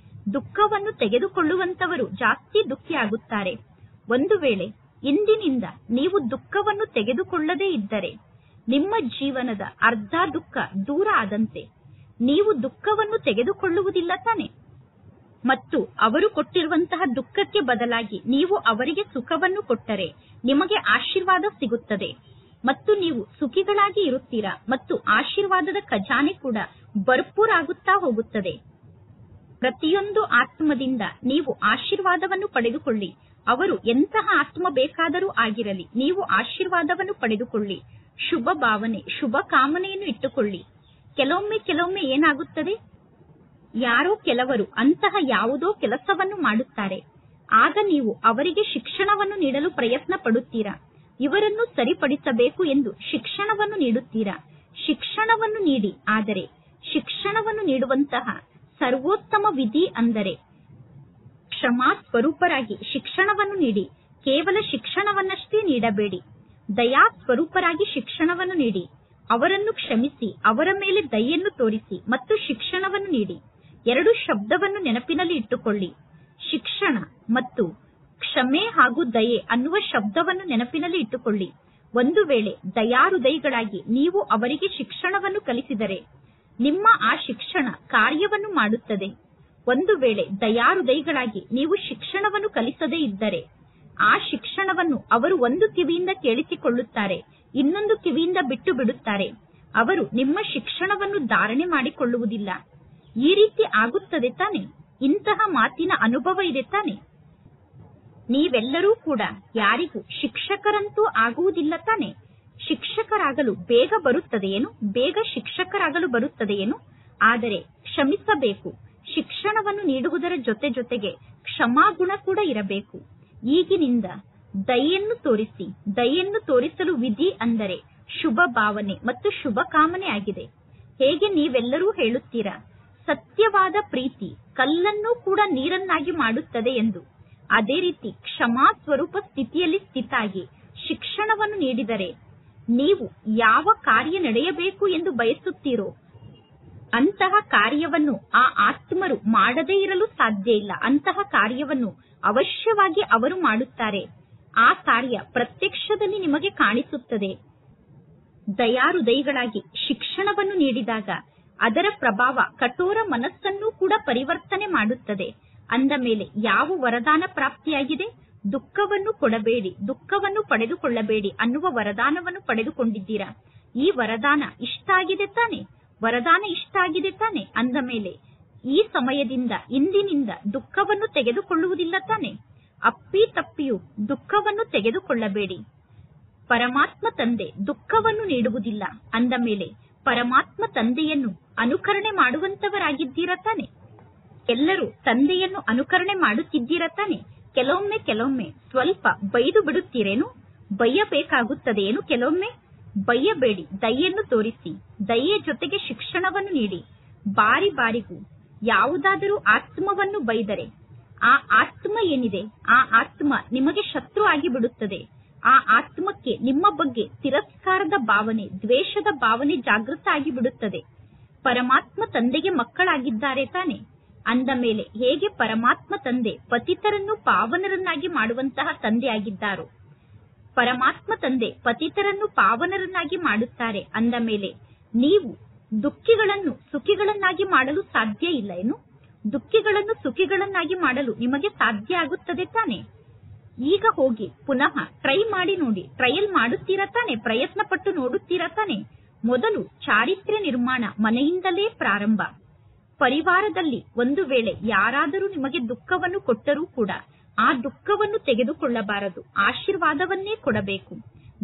ದುಃಖವನ್ನು ತೆಗೆದುಕೊಳ್ಳುವಂತವರು ಜಾಸ್ತಿ ದುಃಖಿ ಆಗುತ್ತಾರೆ. ಒಂದು ವೇಳೆ ಇಂದಿನಿಂದ ನೀವು ದುಃಖವನ್ನು ತೆಗೆದುಕೊಳ್ಳದೇ ಇದ್ದರೆ ನಿಮ್ಮ ಜೀವನದ ಅರ್ಧ ದುಃಖ ದೂರ ಆದಂತೆ. ನೀವು ದುಃಖವನ್ನು ತೆಗೆದುಕೊಳ್ಳುವುದಿಲ್ಲ ತಾನೆ? ಮತ್ತು ಅವರು ಕೊಟ್ಟಿರುವಂತಹ ದುಃಖಕ್ಕೆ ಬದಲಾಗಿ ನೀವು ಅವರಿಗೆ ಸುಖವನ್ನು ಕೊಟ್ಟರೆ ನಿಮಗೆ ಆಶೀರ್ವಾದ ಸಿಗುತ್ತದೆ ಮತ್ತು ನೀವು ಸುಖಿಗಳಾಗಿ ಇರುತ್ತೀರಾ ಮತ್ತು ಆಶೀರ್ವಾದದ ಖಜಾನೆ ಕೂಡ ಭರ್ಪೂರ್ ಆಗುತ್ತಾ ಹೋಗುತ್ತದೆ. ಪ್ರತಿಯೊಂದು ಆತ್ಮದಿಂದ ನೀವು ಆಶೀರ್ವಾದವನ್ನು ಪಡೆದುಕೊಳ್ಳಿ. ಅವರು ಎಂತಹ ಆತ್ಮ ಬೇಕಾದರೂ ಆಗಿರಲಿ, ನೀವು ಆಶೀರ್ವಾದವನ್ನು ಪಡೆದುಕೊಳ್ಳಿ. ಶುಭ ಭಾವನೆ, ಶುಭ ಕಾಮನೆಯನ್ನು ಇಟ್ಟುಕೊಳ್ಳಿ. ಕೆಲವೊಮ್ಮೆ ಏನಾಗುತ್ತದೆ, ಯಾರೋ ಕೆಲವರು ಅಂತಹ ಯಾವುದೋ ಕೆಲಸವನ್ನು ಮಾಡುತ್ತಾರೆ. ಆಗ ನೀವು ಅವರಿಗೆ ಶಿಕ್ಷಣವನ್ನು ನೀಡಲು ಪ್ರಯತ್ನ ಪಡುತ್ತೀರಾ. ಇವರನ್ನು ಸರಿಪಡಿಸಬೇಕು ಎಂದು ಶಿಕ್ಷಣವನ್ನು ನೀಡುತ್ತೀರಾ. ಶಿಕ್ಷಣವನ್ನು ನೀಡಿ, ಆದರೆ ಶಿಕ್ಷಣವನ್ನು ನೀಡುವಂತಹ ಸರ್ವೋತ್ತಮ ವಿಧಿ ಅಂದರೆ ಕ್ಷಮಾ ಸ್ವರೂಪರಾಗಿ ಶಿಕ್ಷಣವನ್ನು ನೀಡಿ. ಕೇವಲ ಶಿಕ್ಷಣವನ್ನಷ್ಟೇ ನೀಡಬೇಡಿ, ದಯಾ ಸ್ವರೂಪರಾಗಿ ಶಿಕ್ಷಣವನ್ನು ನೀಡಿ. ಅವರನ್ನು ಕ್ಷಮಿಸಿ, ಅವರ ಮೇಲೆ ದಯೆಯನ್ನು ತೋರಿಸಿ ಮತ್ತು ಶಿಕ್ಷಣವನ್ನು ನೀಡಿ. ಎರಡು ಶಬ್ದವನ್ನು ನೆನಪಿನಲ್ಲಿ ಇಟ್ಟುಕೊಳ್ಳಿ. ಶಿಕ್ಷಣ ಮತ್ತು ಕ್ಷಮೆ ಹಾಗೂ ದಯೆ ಅನ್ನುವ ಶಬ್ದವನ್ನು ನೆನಪಿನಲ್ಲಿ ಇಟ್ಟುಕೊಳ್ಳಿ. ಒಂದು ವೇಳೆ ದಯಾಹೃದಯಿಗಳಾಗಿ ನೀವು ಅವರಿಗೆ ಶಿಕ್ಷಣವನ್ನು ಕಲಿಸಿದರೆ ನಿಮ್ಮ ಆ ಶಿಕ್ಷಣ ಕಾರ್ಯವನ್ನು ಮಾಡುತ್ತದೆ. ಒಂದು ವೇಳೆ ದಯಾಹೃದಯಿಗಳಾಗಿ ನೀವು ಶಿಕ್ಷಣವನ್ನು ಕಲಿಸದೇ ಇದ್ದರೆ ಆ ಶಿಕ್ಷಣವನ್ನು ಅವರು ಒಂದು ಕಿವಿಯಿಂದ ಕೇಳಿಸಿಕೊಳ್ಳುತ್ತಾರೆ, ಇನ್ನೊಂದು ಕಿವಿಯಿಂದ ಬಿಟ್ಟು ಬಿಡುತ್ತಾರೆ. ಅವರು ನಿಮ್ಮ ಶಿಕ್ಷಣವನ್ನು ಧಾರಣೆ ಮಾಡಿಕೊಳ್ಳುವುದಿಲ್ಲ. ಈ ರೀತಿ ಆಗುತ್ತದೆ ತಾನೆ? ಇಂತಹ ಮಾತಿನ ಅನುಭವ ಇದೆ ತಾನೆ? ನೀವೆಲ್ಲರೂ ಕೂಡ ಯಾರಿಗೂ ಶಿಕ್ಷಕರಂತೂ ಆಗುವುದಿಲ್ಲ ತಾನೆ? ಶಿಕ್ಷಕರಾಗಲು ಬೇಗ ಬರುತ್ತದೆಯೇನು? ಬೇಗ ಶಿಕ್ಷಕರಾಗಲು ಬರುತ್ತದೆಯೇನು? ಆದರೆ ಕ್ಷಮಿಸಬೇಕು. ಶಿಕ್ಷಣವನ್ನು ನೀಡುವುದರ ಜೊತೆಗೆ ಕ್ಷಮಾಗುಣ ಕೂಡ ಇರಬೇಕು. ಈಗಿನಿಂದ ದಯೆಯನ್ನು ತೋರಿಸಿ. ದಯೆಯನ್ನು ತೋರಿಸಲು ವಿಧಿ ಅಂದರೆ ಶುಭ ಭಾವನೆ ಮತ್ತು ಶುಭ ಕಾಮನೆ ಆಗಿದೆ. ಹೇಗೆ ನೀವೆಲ್ಲರೂ ಹೇಳುತ್ತೀರಾ, ಸತ್ಯವಾದ ಪ್ರೀತಿ ಕಲ್ಲನ್ನು ಕೂಡ ನೀರನ್ನಾಗಿ ಮಾಡುತ್ತದೆ ಎಂದು. ಅದೇ ರೀತಿ ಕ್ಷಮಾ ಸ್ವರೂಪ ಸ್ಥಿತಿಯಲ್ಲಿ ಸ್ಥಿತಾಗಿ ಶಿಕ್ಷಣವನ್ನು ನೀಡಿದರೆ ನೀವು ಯಾವ ಕಾರ್ಯ ನಡೆಯಬೇಕು ಎಂದು ಬಯಸುತ್ತೀರೋ ಅಂತಹ ಕಾರ್ಯವನ್ನು ಆ ಆತ್ಮರು ಮಾಡದೇ ಇರಲು ಸಾಧ್ಯ ಇಲ್ಲ. ಅಂತಹ ಕಾರ್ಯವನ್ನು ಅವಶ್ಯವಾಗಿ ಅವರು ಮಾಡುತ್ತಾರೆ. ಆ ಕಾರ್ಯ ಪ್ರತ್ಯಕ್ಷದಲ್ಲಿ ನಿಮಗೆ ಕಾಣಿಸುತ್ತದೆ. ದಯಾಹೃದಯಿಗಳಾಗಿ ಶಿಕ್ಷಣವನ್ನು ನೀಡಿದಾಗ ಅದರ ಪ್ರಭಾವ ಕಠೋರ ಮನಸ್ಸನ್ನು ಕೂಡ ಪರಿವರ್ತನೆ ಮಾಡುತ್ತದೆ. ಅಂದ ಮೇಲೆ ಯಾವ ವರದಾನ ಪ್ರಾಪ್ತಿಯಾಗಿದೆ? ದುಃಖವನ್ನು ಕೊಡಬೇಡಿ, ದುಃಖವನ್ನು ಪಡೆದುಕೊಳ್ಳಬೇಡಿ ಅನ್ನುವ ವರದಾನವನ್ನು ಪಡೆದುಕೊಂಡಿದ್ದೀರಾ. ಈ ವರದಾನ ಇಷ್ಟ ಆಗಿದೆ ತಾನೆ? ವರದಾನ ಇಷ್ಟ ಆಗಿದೆ ತಾನೆ? ಅಂದ ಮೇಲೆ ಈ ಸಮಯದಿಂದ ಇಂದಿನಿಂದ ದುಃಖವನ್ನು ತೆಗೆದುಕೊಳ್ಳುವುದಿಲ್ಲ ತಾನೆ? ಅಪ್ಪಿ ತಪ್ಪಿಯೂ ದುಃಖವನ್ನು ತೆಗೆದುಕೊಳ್ಳಬೇಡಿ. ಪರಮಾತ್ಮ ತಂದೆ ದುಃಖವನ್ನು ನೀಡುವುದಿಲ್ಲ. ಅಂದ ಮೇಲೆ ಪರಮಾತ್ಮ ತಂದೆಯನ್ನು ಅನುಕರಣೆ ಮಾಡುವಂತವರಾಗಿದ್ದೀರಾ ತಾನೆ? ಎಲ್ಲರೂ ತಂದೆಯನ್ನು ಅನುಕರಣೆ ಮಾಡುತ್ತಿದ್ದೀರಾ ತಾನೆ? ಕೆಲವೊಮ್ಮೆ ಸ್ವಲ್ಪ ಬೈದು ಬಿಡುತ್ತೀರೇನು? ಬೈಯಬೇಕಾಗುತ್ತದೆಯೇನು? ಕೆಲವೊಮ್ಮೆ ಬೈಯಬೇಡಿ, ದಯೆಯನ್ನು ತೋರಿಸಿ. ದಯೆಯ ಜೊತೆಗೆ ಶಿಕ್ಷಣವನ್ನು ನೀಡಿ. ಬಾರಿಗೂ ಯಾವುದಾದರೂ ಆತ್ಮವನ್ನು ಬೈದರೆ ಆ ಆತ್ಮ ಏನಿದೆ, ಆ ಆತ್ಮ ನಿಮಗೆ ಶತ್ರು ಆಗಿ ಬಿಡುತ್ತದೆ. ಆ ಆತ್ಮಕ್ಕೆ ನಿಮ್ಮ ಬಗ್ಗೆ ತಿರಸ್ಕಾರದ ಭಾವನೆ, ದ್ವೇಷದ ಭಾವನೆ ಜಾಗೃತ ಆಗಿ ಬಿಡುತ್ತದೆ. ಪರಮಾತ್ಮ ತಂದೆಗೆ ಮಕ್ಕಳಾಗಿದ್ದಾರೆ ತಾನೆ? ಅಂದ ಮೇಲೆ ಹೇಗೆ ಪರಮಾತ್ಮ ತಂದೆ ಪತಿತರನ್ನು ಪಾವನರನ್ನಾಗಿ ಮಾಡುವಂತಹ ತಂದೆ ಆಗಿದ್ದಾರೋ, ಪರಮಾತ್ಮ ತಂದೆ ಪತಿತರನ್ನು ಪಾವನರನ್ನಾಗಿ ಮಾಡುತ್ತಾರೆ. ಅಂದ ಮೇಲೆ ನೀವು ದುಃಖಿಗಳನ್ನು ಸುಖಿಗಳನ್ನಾಗಿ ಮಾಡಲು ಸಾಧ್ಯ ಇಲ್ಲ ಏನು? ದುಃಖಿಗಳನ್ನು ಸುಖಿಗಳನ್ನಾಗಿ ಮಾಡಲು ನಿಮಗೆ ಸಾಧ್ಯ ಆಗುತ್ತದೆ ತಾನೆ? ಈಗ ಹೋಗಿ ಪುನಃ ಟ್ರೈ ಮಾಡಿ ನೋಡಿ. ಟ್ರಯಲ್ ಮಾಡುತ್ತೀರಾ ತಾನೆ? ಪ್ರಯತ್ನ ಪಟ್ಟು ನೋಡುತ್ತೀರಾ ತಾನೆ? ಮೊದಲು ಚಾರಿತ್ರ್ಯ ನಿರ್ಮಾಣ ಮನೆಯಿಂದಲೇ ಪ್ರಾರಂಭ. ಪರಿವಾರದಲ್ಲಿ ಒಂದು ವೇಳೆ ಯಾರಾದರೂ ನಿಮಗೆ ದುಃಖವನ್ನು ಕೊಟ್ಟರೂ ಕೂಡ ಆ ದುಃಖವನ್ನು ತೆಗೆದುಕೊಳ್ಳಬಾರದು. ಆಶೀರ್ವಾದವನ್ನೇ ಕೊಡಬೇಕು.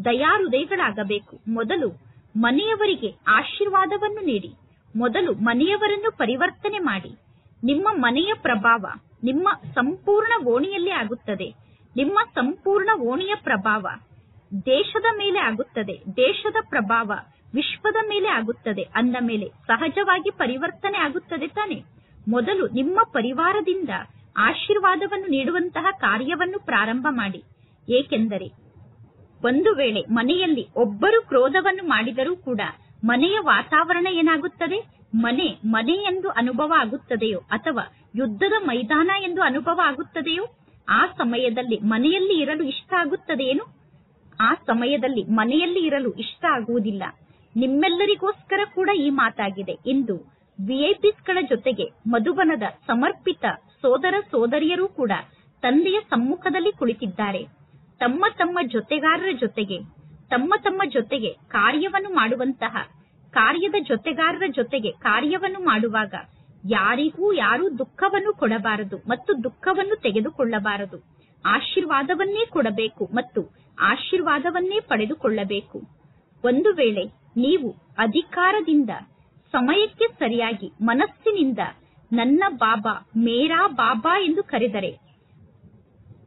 ದಯಾಹೃದಯಗಳಾಗಬೇಕು. ಮೊದಲು ಮನೆಯವರಿಗೆ ಆಶೀರ್ವಾದವನ್ನು ನೀಡಿ. ಮೊದಲು ಮನೆಯವರನ್ನು ಪರಿವರ್ತನೆ ಮಾಡಿ. ನಿಮ್ಮ ಮನೆಯ ಪ್ರಭಾವ ನಿಮ್ಮ ಸಂಪೂರ್ಣ ಓಣಿಯಲ್ಲೇ ಆಗುತ್ತದೆ. ನಿಮ್ಮ ಸಂಪೂರ್ಣ ಓಣಿಯ ಪ್ರಭಾವ ದೇಶದ ಮೇಲೆ ಆಗುತ್ತದೆ. ದೇಶದ ಪ್ರಭಾವ ವಿಶ್ವದ ಮೇಲೆ ಆಗುತ್ತದೆ. ಅಂದ ಮೇಲೆ ಸಹಜವಾಗಿ ಪರಿವರ್ತನೆ ಆಗುತ್ತದೆ ತಾನೆ. ಮೊದಲು ನಿಮ್ಮ ಪರಿವಾರದಿಂದ ಆಶೀರ್ವಾದವನ್ನು ನೀಡುವಂತಹ ಕಾರ್ಯವನ್ನು ಪ್ರಾರಂಭ ಮಾಡಿ. ಏಕೆಂದರೆ ಒಂದು ವೇಳೆ ಮನೆಯಲ್ಲಿ ಒಬ್ಬರು ಕ್ರೋಧವನ್ನು ಮಾಡಿದರೂ ಕೂಡ ಮನೆಯ ವಾತಾವರಣ ಏನಾಗುತ್ತದೆ? ಮನೆ ಎಂದು ಅನುಭವ ಆಗುತ್ತದೆಯೋ ಅಥವಾ ಯುದ್ಧದ ಮೈದಾನ ಎಂದು ಅನುಭವ ಆಗುತ್ತದೆಯೋ ಆ ಸಮಯದಲ್ಲಿ ಮನೆಯಲ್ಲಿ ಇರಲು ಇಷ್ಟ ಆಗುತ್ತದೆಯೇನು? ಆ ಸಮಯದಲ್ಲಿ ಮನೆಯಲ್ಲಿ ಇರಲು ಇಷ್ಟ ಆಗುವುದಿಲ್ಲ. ನಿಮ್ಮೆಲ್ಲರಿಗೋಸ್ಕರ ಕೂಡ ಈ ಮಾತಾಗಿದೆ. ಇಂದು ವಿಐಪಿಸ್ಗಳ ಜೊತೆಗೆ ಮಧುಬನದ ಸಮರ್ಪಿತ ಸೋದರ ಸೋದರಿಯರೂ ಕೂಡ ತಂದೆಯ ಸಮ್ಮುಖದಲ್ಲಿ ಕುಳಿತಿದ್ದಾರೆ. ತಮ್ಮ ತಮ್ಮ ಜೊತೆಗಾರರ ಜೊತೆಗೆ ತಮ್ಮ ಜೊತೆಗೆ ಕಾರ್ಯವನ್ನು ಮಾಡುವಂತಹ ಕಾರ್ಯದ ಜೊತೆಗಾರರ ಜೊತೆಗೆ ಕಾರ್ಯವನ್ನು ಮಾಡುವಾಗ ಯಾರಿಗೂ ಯಾರೂ ದುಃಖವನ್ನು ಕೊಡಬಾರದು ಮತ್ತು ದುಃಖವನ್ನು ತೆಗೆದುಕೊಳ್ಳಬಾರದು. ಆಶೀರ್ವಾದವನ್ನೇ ಕೊಡಬೇಕು ಮತ್ತು ಆಶೀರ್ವಾದವನ್ನೇ ಪಡೆದುಕೊಳ್ಳಬೇಕು. ಒಂದು ವೇಳೆ ನೀವು ಅಧಿಕಾರದಿಂದ ಸಮಯಕ್ಕೆ ಸರಿಯಾಗಿ ಮನಸ್ಸಿನಿಂದ ನನ್ನ ಬಾಬಾ, ಮೇರಾ ಬಾಬಾ ಎಂದು ಕರೆದರೆ,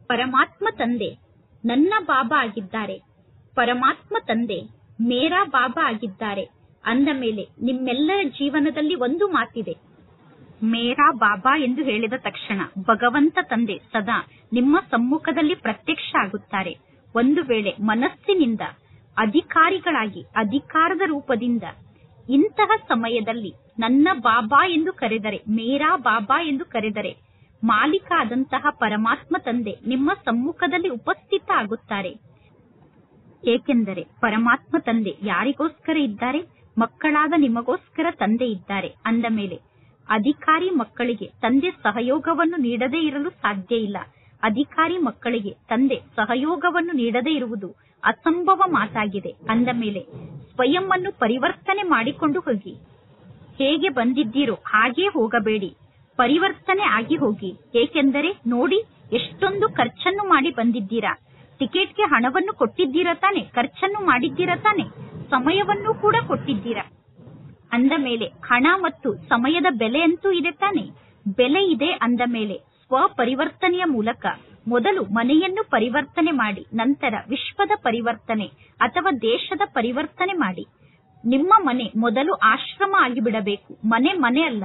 ಪರಮಾತ್ಮ ತಂದೆ ನನ್ನ ಬಾಬಾ ಆಗಿದ್ದಾರೆ, ಪರಮಾತ್ಮ ತಂದೆ ಮೇರಾ ಬಾಬಾ ಆಗಿದ್ದಾರೆ ಅಂದ ಮೇಲೆ ನಿಮ್ಮೆಲ್ಲರ ಜೀವನದಲ್ಲಿ ಒಂದು ಮಾತಿದೆ. ಮೇರಾ ಬಾಬಾ ಎಂದು ಹೇಳಿದ ತಕ್ಷಣ ಭಗವಂತ ತಂದೆ ಸದಾ ನಿಮ್ಮ ಸಮ್ಮುಖದಲ್ಲಿ ಪ್ರತ್ಯಕ್ಷ ಆಗುತ್ತಾರೆ. ಒಂದು ವೇಳೆ ಮನಸ್ಸಿನಿಂದ ಅಧಿಕಾರಿಗಳಾಗಿ ಅಧಿಕಾರದ ರೂಪದಿಂದ ಇಂತಹ ಸಮಯದಲ್ಲಿ ನನ್ನ ಬಾಬಾ ಎಂದು ಕರೆದರೆ, ಮೇರಾ ಬಾಬಾ ಎಂದು ಕರೆದರೆ, ಮಾಲೀಕ ಆದಂತಹ ಪರಮಾತ್ಮ ತಂದೆ ನಿಮ್ಮ ಸಮ್ಮುಖದಲ್ಲಿ ಉಪಸ್ಥಿತ ಆಗುತ್ತಾರೆ. ಏಕೆಂದರೆ ಪರಮಾತ್ಮ ತಂದೆ ಯಾರಿಗೋಸ್ಕರ ಇದ್ದಾರೆ? ಮಕ್ಕಳಾದ ನಿಮಗೋಸ್ಕರ ತಂದೆ ಇದ್ದಾರೆ. ಅಂದ ಮೇಲೆ ಅಧಿಕಾರಿ ಮಕ್ಕಳಿಗೆ ತಂದೆ ಸಹಯೋಗವನ್ನು ನೀಡದೇ ಇರಲು ಸಾಧ್ಯ ಇಲ್ಲ. ಅಧಿಕಾರಿ ಮಕ್ಕಳಿಗೆ ತಂದೆ ಸಹಯೋಗವನ್ನು ನೀಡದೇ ಇರುವುದು ಅಸಂಭವ ಮಾತಾಗಿದೆ. ಅಂದ ಮೇಲೆ ಸ್ವಯಂ ಅನ್ನು ಪರಿವರ್ತನೆ ಮಾಡಿಕೊಂಡು ಹೋಗಿ. ಹೇಗೆ ಬಂದಿದ್ದೀರೋ ಹಾಗೇ ಹೋಗಬೇಡಿ, ಪರಿವರ್ತನೆ ಆಗಿ ಹೋಗಿ. ಏಕೆಂದರೆ ನೋಡಿ, ಎಷ್ಟೊಂದು ಖರ್ಚನ್ನು ಮಾಡಿ ಬಂದಿದ್ದೀರಾ. ಟಿಕೆಟ್ಗೆ ಹಣವನ್ನು ಕೊಟ್ಟಿದ್ದೀರಾ ತಾನೆ, ಖರ್ಚನ್ನು ಮಾಡಿದ್ದೀರಾ ತಾನೆ, ಸಮಯವನ್ನು ಕೂಡ ಕೊಟ್ಟಿದ್ದೀರಾ. ಅಂದ ಮೇಲೆ ಹಣ ಮತ್ತು ಸಮಯದ ಬೆಲೆ ಅಂತೂ ಇದೆ ತಾನೆ. ಬೆಲೆ ಇದೆ ಅಂದ ಮೇಲೆ ಸ್ವಪರಿವರ್ತನೆಯ ಮೂಲಕ ಮೊದಲು ಮನೆಯನ್ನು ಪರಿವರ್ತನೆ ಮಾಡಿ, ನಂತರ ವಿಶ್ವದ ಪರಿವರ್ತನೆ ಅಥವಾ ದೇಶದ ಪರಿವರ್ತನೆ ಮಾಡಿ. ನಿಮ್ಮ ಮನೆ ಮೊದಲು ಆಶ್ರಮ ಆಗಿಬಿಡಬೇಕು. ಮನೆ ಅಲ್ಲ,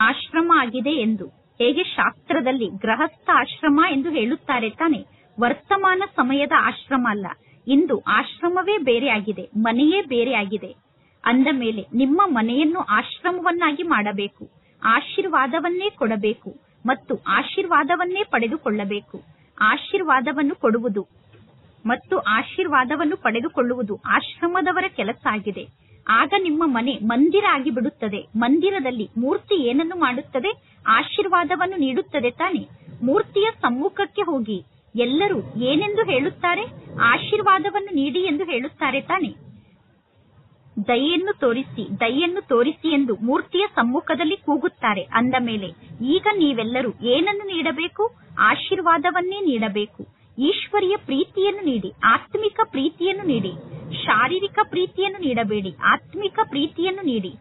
ಆಶ್ರಮ ಆಗಿದೆ ಎಂದು ಹೇಗೆ ಶಾಸ್ತ್ರದಲ್ಲಿ ಗೃಹಸ್ಥ ಆಶ್ರಮ ಎಂದು ಹೇಳುತ್ತಾರೆ ತಾನೆ. ವರ್ತಮಾನ ಸಮಯದ ಆಶ್ರಮ ಅಲ್ಲ, ಇಂದು ಆಶ್ರಮವೇ ಬೇರೆ ಆಗಿದೆ, ಮನೆಯೇ ಬೇರೆ ಆಗಿದೆ. ಅಂದ ಮೇಲೆ ನಿಮ್ಮ ಮನೆಯನ್ನು ಆಶ್ರಮವನ್ನಾಗಿ ಮಾಡಬೇಕು, ಆಶೀರ್ವಾದವನ್ನೇ ಕೊಡಬೇಕು ಮತ್ತು ಆಶೀರ್ವಾದವನ್ನೇ ಪಡೆದುಕೊಳ್ಳಬೇಕು. ಆಶೀರ್ವಾದವನ್ನು ಕೊಡುವುದು ಮತ್ತು ಆಶೀರ್ವಾದವನ್ನು ಪಡೆದುಕೊಳ್ಳುವುದು ಆಶ್ರಮದವರ ಕೆಲಸ ಆಗಿದೆ. ಆಗ ನಿಮ್ಮ ಮನೆ ಮಂದಿರ ಆಗಿಬಿಡುತ್ತದೆ. ಮಂದಿರದಲ್ಲಿ ಮೂರ್ತಿ ಏನನ್ನು ಮಾಡುತ್ತದೆ? ಆಶೀರ್ವಾದವನ್ನು ನೀಡುತ್ತದೆ ತಾನೆ. ಮೂರ್ತಿಯ ಸಮ್ಮುಖಕ್ಕೆ ಹೋಗಿ ಎಲ್ಲರೂ ಏನೆಂದು ಹೇಳುತ್ತಾರೆ? ಆಶೀರ್ವಾದವನ್ನು ನೀಡಿ ಎಂದು ಹೇಳುತ್ತಾರೆ ತಾನೆ. ದಯೆಯನ್ನು ತೋರಿಸಿ ಎಂದು ಮೂರ್ತಿಯ ಸಮ್ಮುಖದಲ್ಲಿ ಕೂಗುತ್ತಾರೆ. ಅಂದ ಮೇಲೆ ಈಗ ನೀವೆಲ್ಲರೂ ಏನನ್ನು ನೀಡಬೇಕು? ಆಶೀರ್ವಾದವನ್ನೇ ನೀಡಬೇಕು. ಈಶ್ವರಿಯ ಪ್ರೀತಿಯನ್ನು ನೀಡಿ, ಆತ್ಮಿಕ ಪ್ರೀತಿಯನ್ನು ನೀಡಿ. ಶಾರೀರಿಕ ಪ್ರೀತಿಯನ್ನು ನೀಡಬೇಡಿ, ಆತ್ಮಿಕ ಪ್ರೀತಿಯನ್ನು ನೀಡಿ.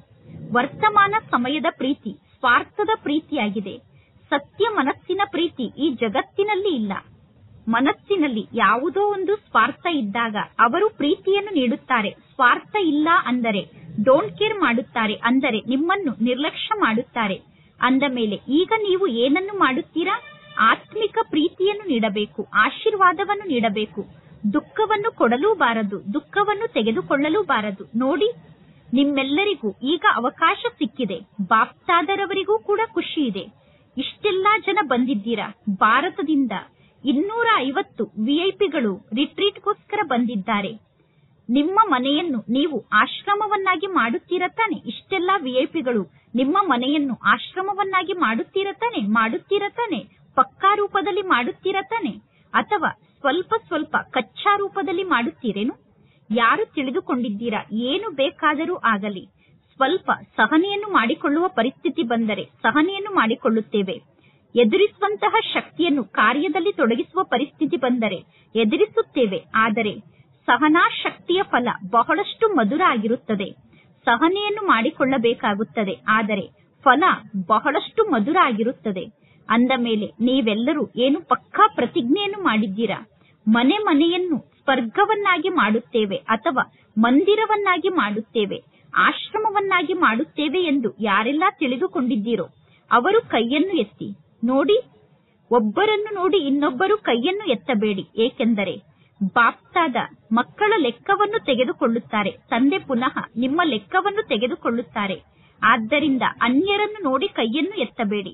ವರ್ತಮಾನ ಸಮಯದ ಪ್ರೀತಿ ಸ್ವಾರ್ಥದ ಪ್ರೀತಿಯಾಗಿದೆ. ಸತ್ಯ ಮನಸ್ಸಿನ ಪ್ರೀತಿ ಈ ಜಗತ್ತಿನಲ್ಲಿ ಇಲ್ಲ. ಮನಸ್ಸಿನಲ್ಲಿ ಯಾವುದೋ ಒಂದು ಸ್ವಾರ್ಥ ಇದ್ದಾಗ ಅವರು ಪ್ರೀತಿಯನ್ನು ನೀಡುತ್ತಾರೆ. ಸ್ವಾರ್ಥ ಇಲ್ಲ ಅಂದರೆ ಡೋಂಟ್ ಕೇರ್ ಮಾಡುತ್ತಾರೆ, ಅಂದರೆ ನಿಮ್ಮನ್ನು ನಿರ್ಲಕ್ಷ್ಯ ಮಾಡುತ್ತಾರೆ. ಅಂದ ಮೇಲೆ ಈಗ ನೀವು ಏನನ್ನು ಮಾಡುತ್ತೀರಾ? ಆತ್ಮಿಕ ಪ್ರೀತಿಯನ್ನು ನೀಡಬೇಕು, ಆಶೀರ್ವಾದವನ್ನು ನೀಡಬೇಕು. ದುಃಖವನ್ನು ಕೊಡಲೂಬಾರದು, ದುಃಖವನ್ನು ತೆಗೆದುಕೊಳ್ಳಲೂಬಾರದು. ನೋಡಿ, ನಿಮ್ಮೆಲ್ಲರಿಗೂ ಈಗ ಅವಕಾಶ ಸಿಕ್ಕಿದೆ. ಬಾಪ್ತಾದರವರಿಗೂ ಕೂಡ ಖುಷಿ ಇದೆ. ಇಷ್ಟೆಲ್ಲಾ ಜನ ಬಂದಿದ್ದೀರಾ. ಭಾರತದಿಂದ 250 ವಿಐಪಿಗಳು ರಿಟ್ರೀಟ್ಗೋಸ್ಕರ ಬಂದಿದ್ದಾರೆ. ನಿಮ್ಮ ಮನೆಯನ್ನು ನೀವು ಆಶ್ರಮವನ್ನಾಗಿ ಮಾಡುತ್ತೀರಾ ತಾನೆ. ಇಷ್ಟೆಲ್ಲಾ ವಿಐಪಿಗಳು ನಿಮ್ಮ ಮನೆಯನ್ನು ಆಶ್ರಮವನ್ನಾಗಿ ಮಾಡುತ್ತೀರಾ ತಾನೆ. ಪಕ್ಕಾ ರೂಪದಲ್ಲಿ ಮಾಡುತ್ತೀರಾ ತಾನೆ, ಅಥವಾ ಸ್ವಲ್ಪ ಸ್ವಲ್ಪ ಕಚ್ಚಾ ರೂಪದಲ್ಲಿ ಮಾಡುತ್ತೀರೇನು? ಯಾರು ತಿಳಿದುಕೊಂಡಿದ್ದೀರಾ? ಏನು ಬೇಕಾದರೂ ಆಗಲಿ, ಸ್ವಲ್ಪ ಸಹನೆಯನ್ನು ಮಾಡಿಕೊಳ್ಳುವ ಪರಿಸ್ಥಿತಿ ಬಂದರೆ ಸಹನೆಯನ್ನು ಮಾಡಿಕೊಳ್ಳುತ್ತೇವೆ. ಎದುರಿಸುವಂತಹ ಶಕ್ತಿಯನ್ನು ಕಾರ್ಯದಲ್ಲಿ ತೊಡಗಿಸುವ ಪರಿಸ್ಥಿತಿ ಬಂದರೆ ಎದುರಿಸುತ್ತೇವೆ. ಆದರೆ ಸಹನಾ ಶಕ್ತಿಯ ಫಲ ಬಹಳಷ್ಟು ಮಧುರ ಆಗಿರುತ್ತದೆ. ಸಹನೆಯನ್ನು ಮಾಡಿಕೊಳ್ಳಬೇಕಾಗುತ್ತದೆ, ಆದರೆ ಫಲ ಬಹಳಷ್ಟು ಮಧುರ ಆಗಿರುತ್ತದೆ. ಅಂದ ಮೇಲೆ ನೀವೆಲ್ಲರೂ ಏನು ಪಕ್ಕಾ ಪ್ರತಿಜ್ಞೆಯನ್ನು ಮಾಡಿದ್ದೀರಾ? ಮನೆಯನ್ನು ಸ್ವರ್ಗವನ್ನಾಗಿ ಮಾಡುತ್ತೇವೆ ಅಥವಾ ಮಂದಿರವನ್ನಾಗಿ ಮಾಡುತ್ತೇವೆ, ಆಶ್ರಮವನ್ನಾಗಿ ಮಾಡುತ್ತೇವೆ ಎಂದು ಯಾರೆಲ್ಲ ತಿಳಿದುಕೊಂಡಿದ್ದೀರೋ ಅವರು ಕೈಯನ್ನು ಎತ್ತಿ ನೋಡಿ. ಒಬ್ಬರನ್ನು ನೋಡಿ ಇನ್ನೊಬ್ಬರು ಕೈಯನ್ನು ಎತ್ತಬೇಡಿ. ಏಕೆಂದರೆ ಬಾಪ್ತಾದ ಮಕ್ಕಳ ಲೆಕ್ಕವನ್ನು ತೆಗೆದುಕೊಳ್ಳುತ್ತಾರೆ, ತಂದೆ ಪುನಃ ನಿಮ್ಮ ಲೆಕ್ಕವನ್ನು ತೆಗೆದುಕೊಳ್ಳುತ್ತಾರೆ. ಆದ್ದರಿಂದ ಅನ್ಯರನ್ನು ನೋಡಿ ಕೈಯನ್ನು ಎತ್ತಬೇಡಿ.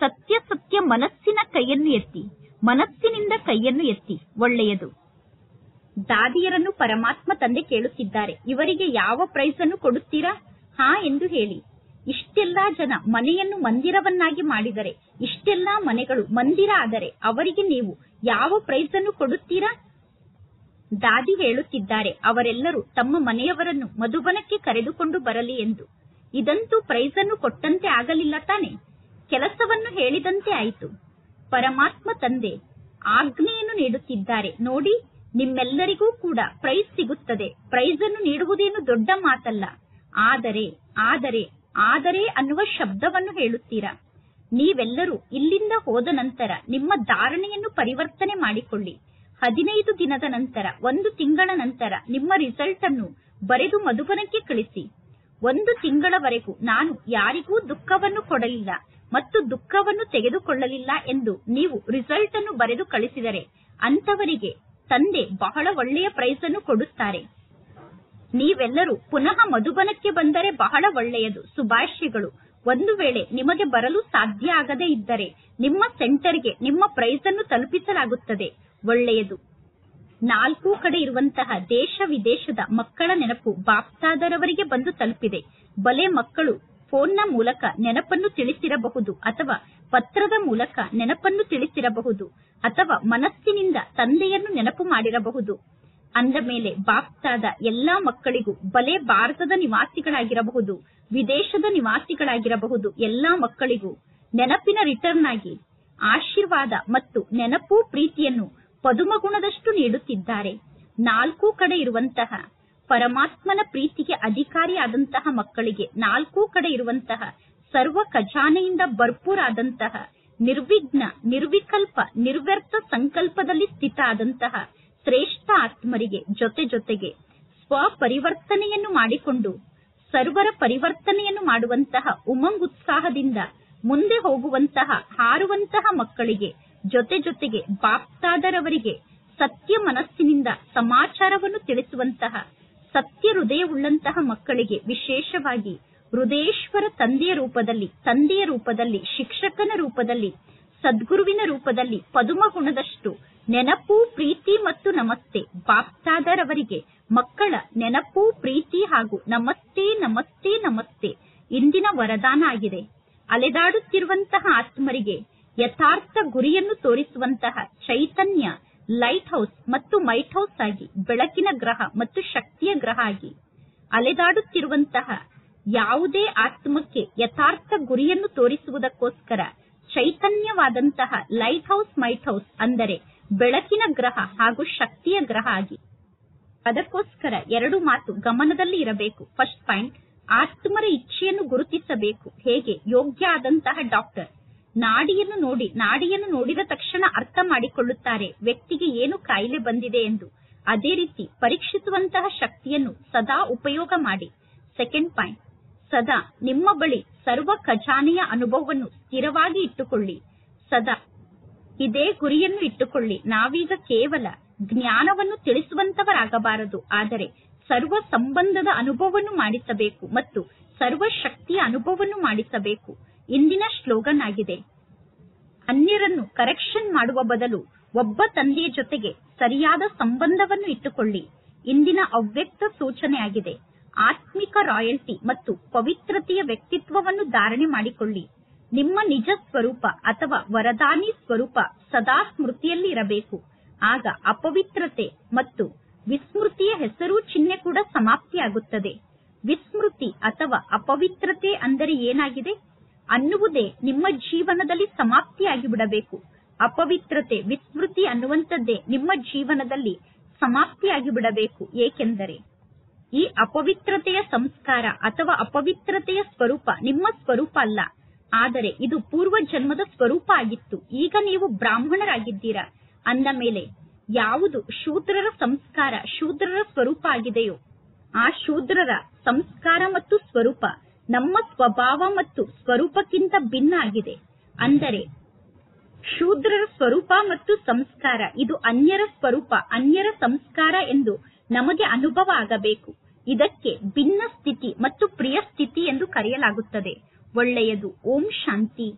ಸತ್ಯ ಸತ್ಯ ಮನಸ್ಸಿನ ಕೈಯನ್ನು ಎತ್ತಿ, ಮನಸ್ಸಿನಿಂದ ಕೈಯನ್ನು ಎತ್ತಿ. ಒಳ್ಳೆಯದು. ದಾದಿಯರನ್ನು ಪರಮಾತ್ಮ ತಂದೆ ಕೇಳುತ್ತಿದ್ದಾರೆ, ಇವರಿಗೆ ಯಾವ ಪ್ರೈಸ್ ಅನ್ನು ಕೊಡುತ್ತೀರಾ? ಹಾ ಎಂದು ಹೇಳಿ. ಇಷ್ಟೆಲ್ಲಾ ಜನ ಮನೆಯನ್ನು ಮಂದಿರವನ್ನಾಗಿ ಮಾಡಿದರೆ, ಇಷ್ಟೆಲ್ಲಾ ಮನೆಗಳು ಮಂದಿರ ಆದರೆ ಅವರಿಗೆ ನೀವು ಯಾವ ಪ್ರೈಸ್ ಅನ್ನು ಕೊಡುತ್ತೀರಾ? ದಾದಿ ಹೇಳುತ್ತಿದ್ದಾರೆ, ಅವರೆಲ್ಲರೂ ತಮ್ಮ ಮನೆಯವರನ್ನು ಮಧುಬನಕ್ಕೆ ಕರೆದುಕೊಂಡು ಬರಲಿ ಎಂದು. ಇದಂತೂ ಪ್ರೈಸ್ ಅನ್ನು ಕೊಟ್ಟಂತೆ ಆಗಲಿಲ್ಲ ತಾನೆ, ಕೆಲಸವನ್ನು ಹೇಳಿದಂತೆ ಆಯಿತು. ಪರಮಾತ್ಮ ತಂದೆ ಆಜ್ಞೆಯನ್ನು ನೀಡುತ್ತಿದ್ದಾರೆ, ನೋಡಿ ನಿಮ್ಮೆಲ್ಲರಿಗೂ ಕೂಡ ಪ್ರೈಸ್ ಸಿಗುತ್ತದೆ. ಪ್ರೈಸ್ ಅನ್ನು ನೀಡುವುದೇನು ದೊಡ್ಡ ಮಾತಲ್ಲ. ಆದರೆ ಆದರೆ ಆದರೆ ಅನ್ನುವ ಶಬ್ದವನ್ನು ಹೇಳುತ್ತೀರಾ. ನೀವೆಲ್ಲರೂ ಇಲ್ಲಿಂದ ಹೋದ ನಂತರ ನಿಮ್ಮ ಧಾರಣೆಯನ್ನು ಪರಿವರ್ತನೆ ಮಾಡಿಕೊಳ್ಳಿ. 15 ದಿನದ ನಂತರ, 1 ತಿಂಗಳ ನಂತರ ನಿಮ್ಮ ರಿಸಲ್ಟ್ ಅನ್ನು ಬರೆದು ಮಧುಬನಕ್ಕೆ ಕಳಿಸಿ. 1 ತಿಂಗಳವರೆಗೂ ನಾನು ಯಾರಿಗೂ ದುಃಖವನ್ನು ಕೊಡಲಿಲ್ಲ ಮತ್ತು ದುಃಖವನ್ನು ತೆಗೆದುಕೊಳ್ಳಲಿಲ್ಲ ಎಂದು ನೀವು ರಿಸಲ್ಟ್ ಅನ್ನು ಬರೆದು ಕಳಿಸಿದರೆ ಅಂತವರಿಗೆ ತಂದೆ ಬಹಳ ಒಳ್ಳೆಯ ಪ್ರೈಸ್ ಅನ್ನು ಕೊಡುತ್ತಾರೆ. ನೀವೆಲ್ಲರೂ ಪುನಃ ಮಧುಬನಕ್ಕೆ ಬಂದರೆ ಬಹಳ ಒಳ್ಳೆಯದು. ಶುಭಾಶಯಗಳು. ಒಂದು ವೇಳೆ ನಿಮಗೆ ಬರಲು ಸಾಧ್ಯ ಆಗದೇ ಇದ್ದರೆ ನಿಮ್ಮ ಸೆಂಟರ್ಗೆ ನಿಮ್ಮ ಪ್ರೈಸ್ ಅನ್ನು ತಲುಪಿಸಲಾಗುತ್ತದೆ. ಒಳ್ಳೆಯದು. 4 ಕಡೆ ಇರುವಂತಹ ದೇಶ ವಿದೇಶದ ಮಕ್ಕಳ ನೆನಪು ಬಾಪ್ತಾದರವರಿಗೆ ಬಂದು ತಲುಪಿದೆ. ಬಲೆ ಮಕ್ಕಳು ಫೋನ್ನ ಮೂಲಕ ನೆನಪನ್ನು ತಿಳಿಸಿರಬಹುದು ಅಥವಾ ಪತ್ರದ ಮೂಲಕ ನೆನಪನ್ನು ತಿಳಿಸಿರಬಹುದು ಅಥವಾ ಮನಸ್ಸಿನಿಂದ ತಂದೆಯನ್ನು ನೆನಪು ಮಾಡಿರಬಹುದು. ಅಂದ ಮೇಲೆ ಬಾಪ್ತಾದ ಎಲ್ಲಾ ಮಕ್ಕಳಿಗೂ, ಬಲೆ ಭಾರತದ ನಿವಾಸಿಗಳಾಗಿರಬಹುದು, ವಿದೇಶದ ನಿವಾಸಿಗಳಾಗಿರಬಹುದು, ಎಲ್ಲಾ ಮಕ್ಕಳಿಗೂ ನೆನಪಿನ ರಿಟರ್ನ್ ಆಗಿ ಆಶೀರ್ವಾದ ಮತ್ತು ನೆನಪು ಪ್ರೀತಿಯನ್ನು ಪದುಮಗುಣದಷ್ಟು ನೀಡುತ್ತಿದ್ದಾರೆ. 4 ಕಡೆ ಇರುವಂತಹ ಪರಮಾತ್ಮನ ಪ್ರೀತಿಗೆ ಅಧಿಕಾರಿಯಾದಂತಹ ಮಕ್ಕಳಿಗೆ 4 ಕಡೆ ಇರುವಂತಹ ಸರ್ವ ಖಜಾನೆಯಿಂದ ಭರ್ಪೂರಾದಂತಹ ನಿರ್ವಿಘ್ನ, ನಿರ್ವಿಕಲ್ಪ, ನಿರ್ವ್ಯರ್ಥ ಸಂಕಲ್ಪದಲ್ಲಿ ಸ್ಥಿತ ಆದಂತಹ ಶ್ರೇಷ್ಠ ಆತ್ಮರಿಗೆ ಜೊತೆ ಜೊತೆಗೆ ಸ್ವಪರಿವರ್ತನೆಯನ್ನು ಮಾಡಿಕೊಂಡು ಸರ್ವರ ಪರಿವರ್ತನೆಯನ್ನು ಮಾಡುವಂತಹ ಉಮಂಗ್ ಉತ್ಸಾಹದಿಂದ ಮುಂದೆ ಹೋಗುವಂತಹ ಹಾರುವಂತಹ ಮಕ್ಕಳಿಗೆ ಜೊತೆ ಜೊತೆಗೆ ಬಾಪ್ತಾದರವರಿಗೆ ಸತ್ಯ ಮನಸ್ಸಿನಿಂದ ಸಮಾಚಾರವನ್ನು ತಿಳಿಸುವಂತಹ ಸತ್ಯ ಹೃದಯವುಳ್ಳಂತಹ ಮಕ್ಕಳಿಗೆ ವಿಶೇಷವಾಗಿ ಹೃದಯೇಶ್ವರ ತಂದೆಯ ರೂಪದಲ್ಲಿ, ಶಿಕ್ಷಕನ ರೂಪದಲ್ಲಿ, ಸದ್ಗುರುವಿನ ರೂಪದಲ್ಲಿ ಪದುಮಗುಣದಷ್ಟು ನೆನಪು, ಪ್ರೀತಿ ಮತ್ತು ನಮಸ್ತೆ. ಬಾಪ್ತಾದರವರಿಗೆ ಮಕ್ಕಳ ನೆನಪು, ಪ್ರೀತಿ ಹಾಗೂ ನಮಸ್ತೆ ನಮಸ್ತೆ ನಮಸ್ತೆ ಇಂದಿನ ವರದಾನ ಆಗಿದೆ. ಅಲೆದಾಡುತ್ತಿರುವಂತಹ ಆತ್ಮರಿಗೆ ಯಥಾರ್ಥ ಗುರಿಯನ್ನು ತೋರಿಸುವಂತಹ ಚೈತನ್ಯ ಲೈಟ್ ಹೌಸ್ ಮತ್ತು ಮೈಟ್ ಹೌಸ್ ಆಗಿ, ಬೆಳಕಿನ ಗ್ರಹ ಮತ್ತು ಶಕ್ತಿಯ ಗ್ರಹ ಆಗಿ ಅಲೆದಾಡುತ್ತಿರುವಂತಹ ಯಾವುದೇ ಆತ್ಮಕ್ಕೆ ಯಥಾರ್ಥ ಗುರಿಯನ್ನು ತೋರಿಸುವುದಕ್ಕೋಸ್ಕರ ಚೈತನ್ಯವಾದಂತಹ ಲೈಟ್ ಹೌಸ್, ಮೈಟ್ ಹೌಸ್ ಅಂದರೆ ಬೆಳಕಿನ ಗ್ರಹ ಹಾಗೂ ಶಕ್ತಿಯ ಗ್ರಹ ಆಗಿ. ಅದಕ್ಕೋಸ್ಕರ 2 ಮಾತು ಗಮನದಲ್ಲಿ ಇರಬೇಕು. ಫಸ್ಟ್ ಪಾಯಿಂಟ್, ಆತ್ಮರ ಇಚ್ಛೆಯನ್ನು ಗುರುತಿಸಬೇಕು. ಹೇಗೆ ಯೋಗ್ಯ ಆದಂತಹ ಡಾಕ್ಟರ್ ನಾಡಿಯನ್ನು ನೋಡಿದ ತಕ್ಷಣ ಅರ್ಥ ಮಾಡಿಕೊಳ್ಳುತ್ತಾರೆ ವ್ಯಕ್ತಿಗೆ ಏನು ಕಾಯಿಲೆ ಬಂದಿದೆ ಎಂದು. ಅದೇ ರೀತಿ ಪರೀಕ್ಷಿಸುವಂತಹ ಶಕ್ತಿಯನ್ನು ಸದಾ ಉಪಯೋಗ ಮಾಡಿ. ಸೆಕೆಂಡ್ ಪಾಯಿಂಟ್, ಸದಾ ನಿಮ್ಮ ಬಳಿ ಸರ್ವ ಖಜಾನೆಯ ಅನುಭವವನ್ನು ಸ್ಥಿರವಾಗಿ ಇಟ್ಟುಕೊಳ್ಳಿ. ಸದಾ ಇದೇ ಗುರಿಯನ್ನು ಇಟ್ಟುಕೊಳ್ಳಿ. ನಾವೀಗ ಕೇವಲ ಜ್ಞಾನವನ್ನು ತಿಳಿಸುವಂತವರಾಗಬಾರದು, ಆದರೆ ಸರ್ವ ಸಂಬಂಧದ ಅನುಭವವನ್ನು ಮಾಡಿಸಬೇಕು ಮತ್ತು ಸರ್ವ ಶಕ್ತಿಯ ಅನುಭವವನ್ನು ಮಾಡಿಸಬೇಕು. ಇಂದಿನ ಸ್ಲೋಗನ್ ಆಗಿದೆ, ಅನ್ಯರನ್ನು ಕರೆಕ್ಷನ್ ಮಾಡುವ ಬದಲು ಒಬ್ಬ ತಂದೆಯ ಜೊತೆಗೆ ಸರಿಯಾದ ಸಂಬಂಧವನ್ನು ಇಟ್ಟುಕೊಳ್ಳಿ. ಇಂದಿನ ಅವ್ಯಕ್ತ ಸೂಚನೆ ಆಗಿದೆ, ಆತ್ಮಿಕ ರಾಯಲ್ಟಿ ಮತ್ತು ಪವಿತ್ರತೆಯ ವ್ಯಕ್ತಿತ್ವವನ್ನು ಧಾರಣೆ ಮಾಡಿಕೊಳ್ಳಿ. ನಿಮ್ಮ ನಿಜ ಸ್ವರೂಪ ಅಥವಾ ವರದಾನಿ ಸ್ವರೂಪ ಸದಾ ಸ್ಮೃತಿಯಲ್ಲಿ ಇರಬೇಕು. ಆಗ ಅಪವಿತ್ರತೆ ಮತ್ತು ವಿಸ್ಮೃತಿಯ ಹೆಸರು ಚಿಹ್ನೆ ಕೂಡ ಸಮಾಪ್ತಿಯಾಗುತ್ತದೆ. ವಿಸ್ಮೃತಿ ಅಥವಾ ಅಪವಿತ್ರತೆ ಅಂದರೆ ಏನಾಗಿದೆ ಅನ್ನುವುದೇ ನಿಮ್ಮ ಜೀವನದಲ್ಲಿ ಸಮಾಪ್ತಿಯಾಗಿ ಬಿಡಬೇಕು. ಅಪವಿತ್ರತೆ, ವಿಸ್ಮೃತಿ ಅನ್ನುವಂಥದ್ದೇ ನಿಮ್ಮ ಜೀವನದಲ್ಲಿ ಸಮಾಪ್ತಿಯಾಗಿ ಬಿಡಬೇಕು. ಏಕೆಂದರೆ ಈ ಅಪವಿತ್ರತೆಯ ಸಂಸ್ಕಾರ ಅಥವಾ ಅಪವಿತ್ರತೆಯ ಸ್ವರೂಪ ನಿಮ್ಮ ಸ್ವರೂಪ ಅಲ್ಲ, ಆದರೆ ಇದು ಪೂರ್ವ ಜನ್ಮದ ಸ್ವರೂಪ ಆಗಿತ್ತು. ಈಗ ನೀವು ಬ್ರಾಹ್ಮಣರಾಗಿದ್ದೀರಾ ಅಂದ ಮೇಲೆ ಯಾವುದು ಶೂದ್ರರ ಸಂಸ್ಕಾರ, ಶೂದ್ರರ ಸ್ವರೂಪ ಆಗಿದೆಯೋ ಆ ಶೂದ್ರರ ಸಂಸ್ಕಾರ ಮತ್ತು ಸ್ವರೂಪ ನಮ್ಮ ಸ್ವಭಾವ ಮತ್ತು ಸ್ವರೂಪಕ್ಕಿಂತ ಭಿನ್ನ ಆಗಿದೆ. ಅಂದರೆ ಶೂದ್ರರ ಸ್ವರೂಪ ಮತ್ತು ಸಂಸ್ಕಾರ ಇದು ಅನ್ಯರ ಸ್ವರೂಪ, ಅನ್ಯರ ಸಂಸ್ಕಾರ ಎಂದು ನಮಗೆ ಅನುಭವ ಆಗಬೇಕು. ಇದಕ್ಕೆ ಭಿನ್ನ ಸ್ಥಿತಿ ಮತ್ತು ಪ್ರಿಯ ಸ್ಥಿತಿ ಎಂದು ಕರೆಯಲಾಗುತ್ತದೆ. ಒಳ್ಳೆಯದು. ಓಂ ಶಾಂತಿ.